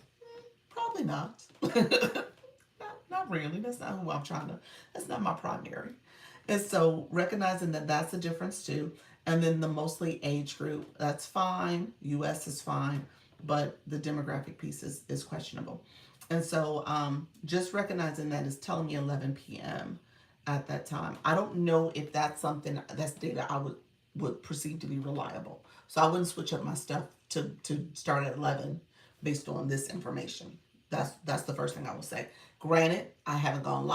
S1: Probably not. Not really. That's not who I'm trying to. That's not my primary. And so recognizing that that's a difference too. And then the mostly age group, that's fine. US is fine, but the demographic piece is questionable. And so just recognizing that is telling me 11 p.m. at that time. I don't know if that's data I would perceive to be reliable. So I wouldn't switch up my stuff to start at 11 based on this information. That's the first thing I will say. Granted, I haven't gone live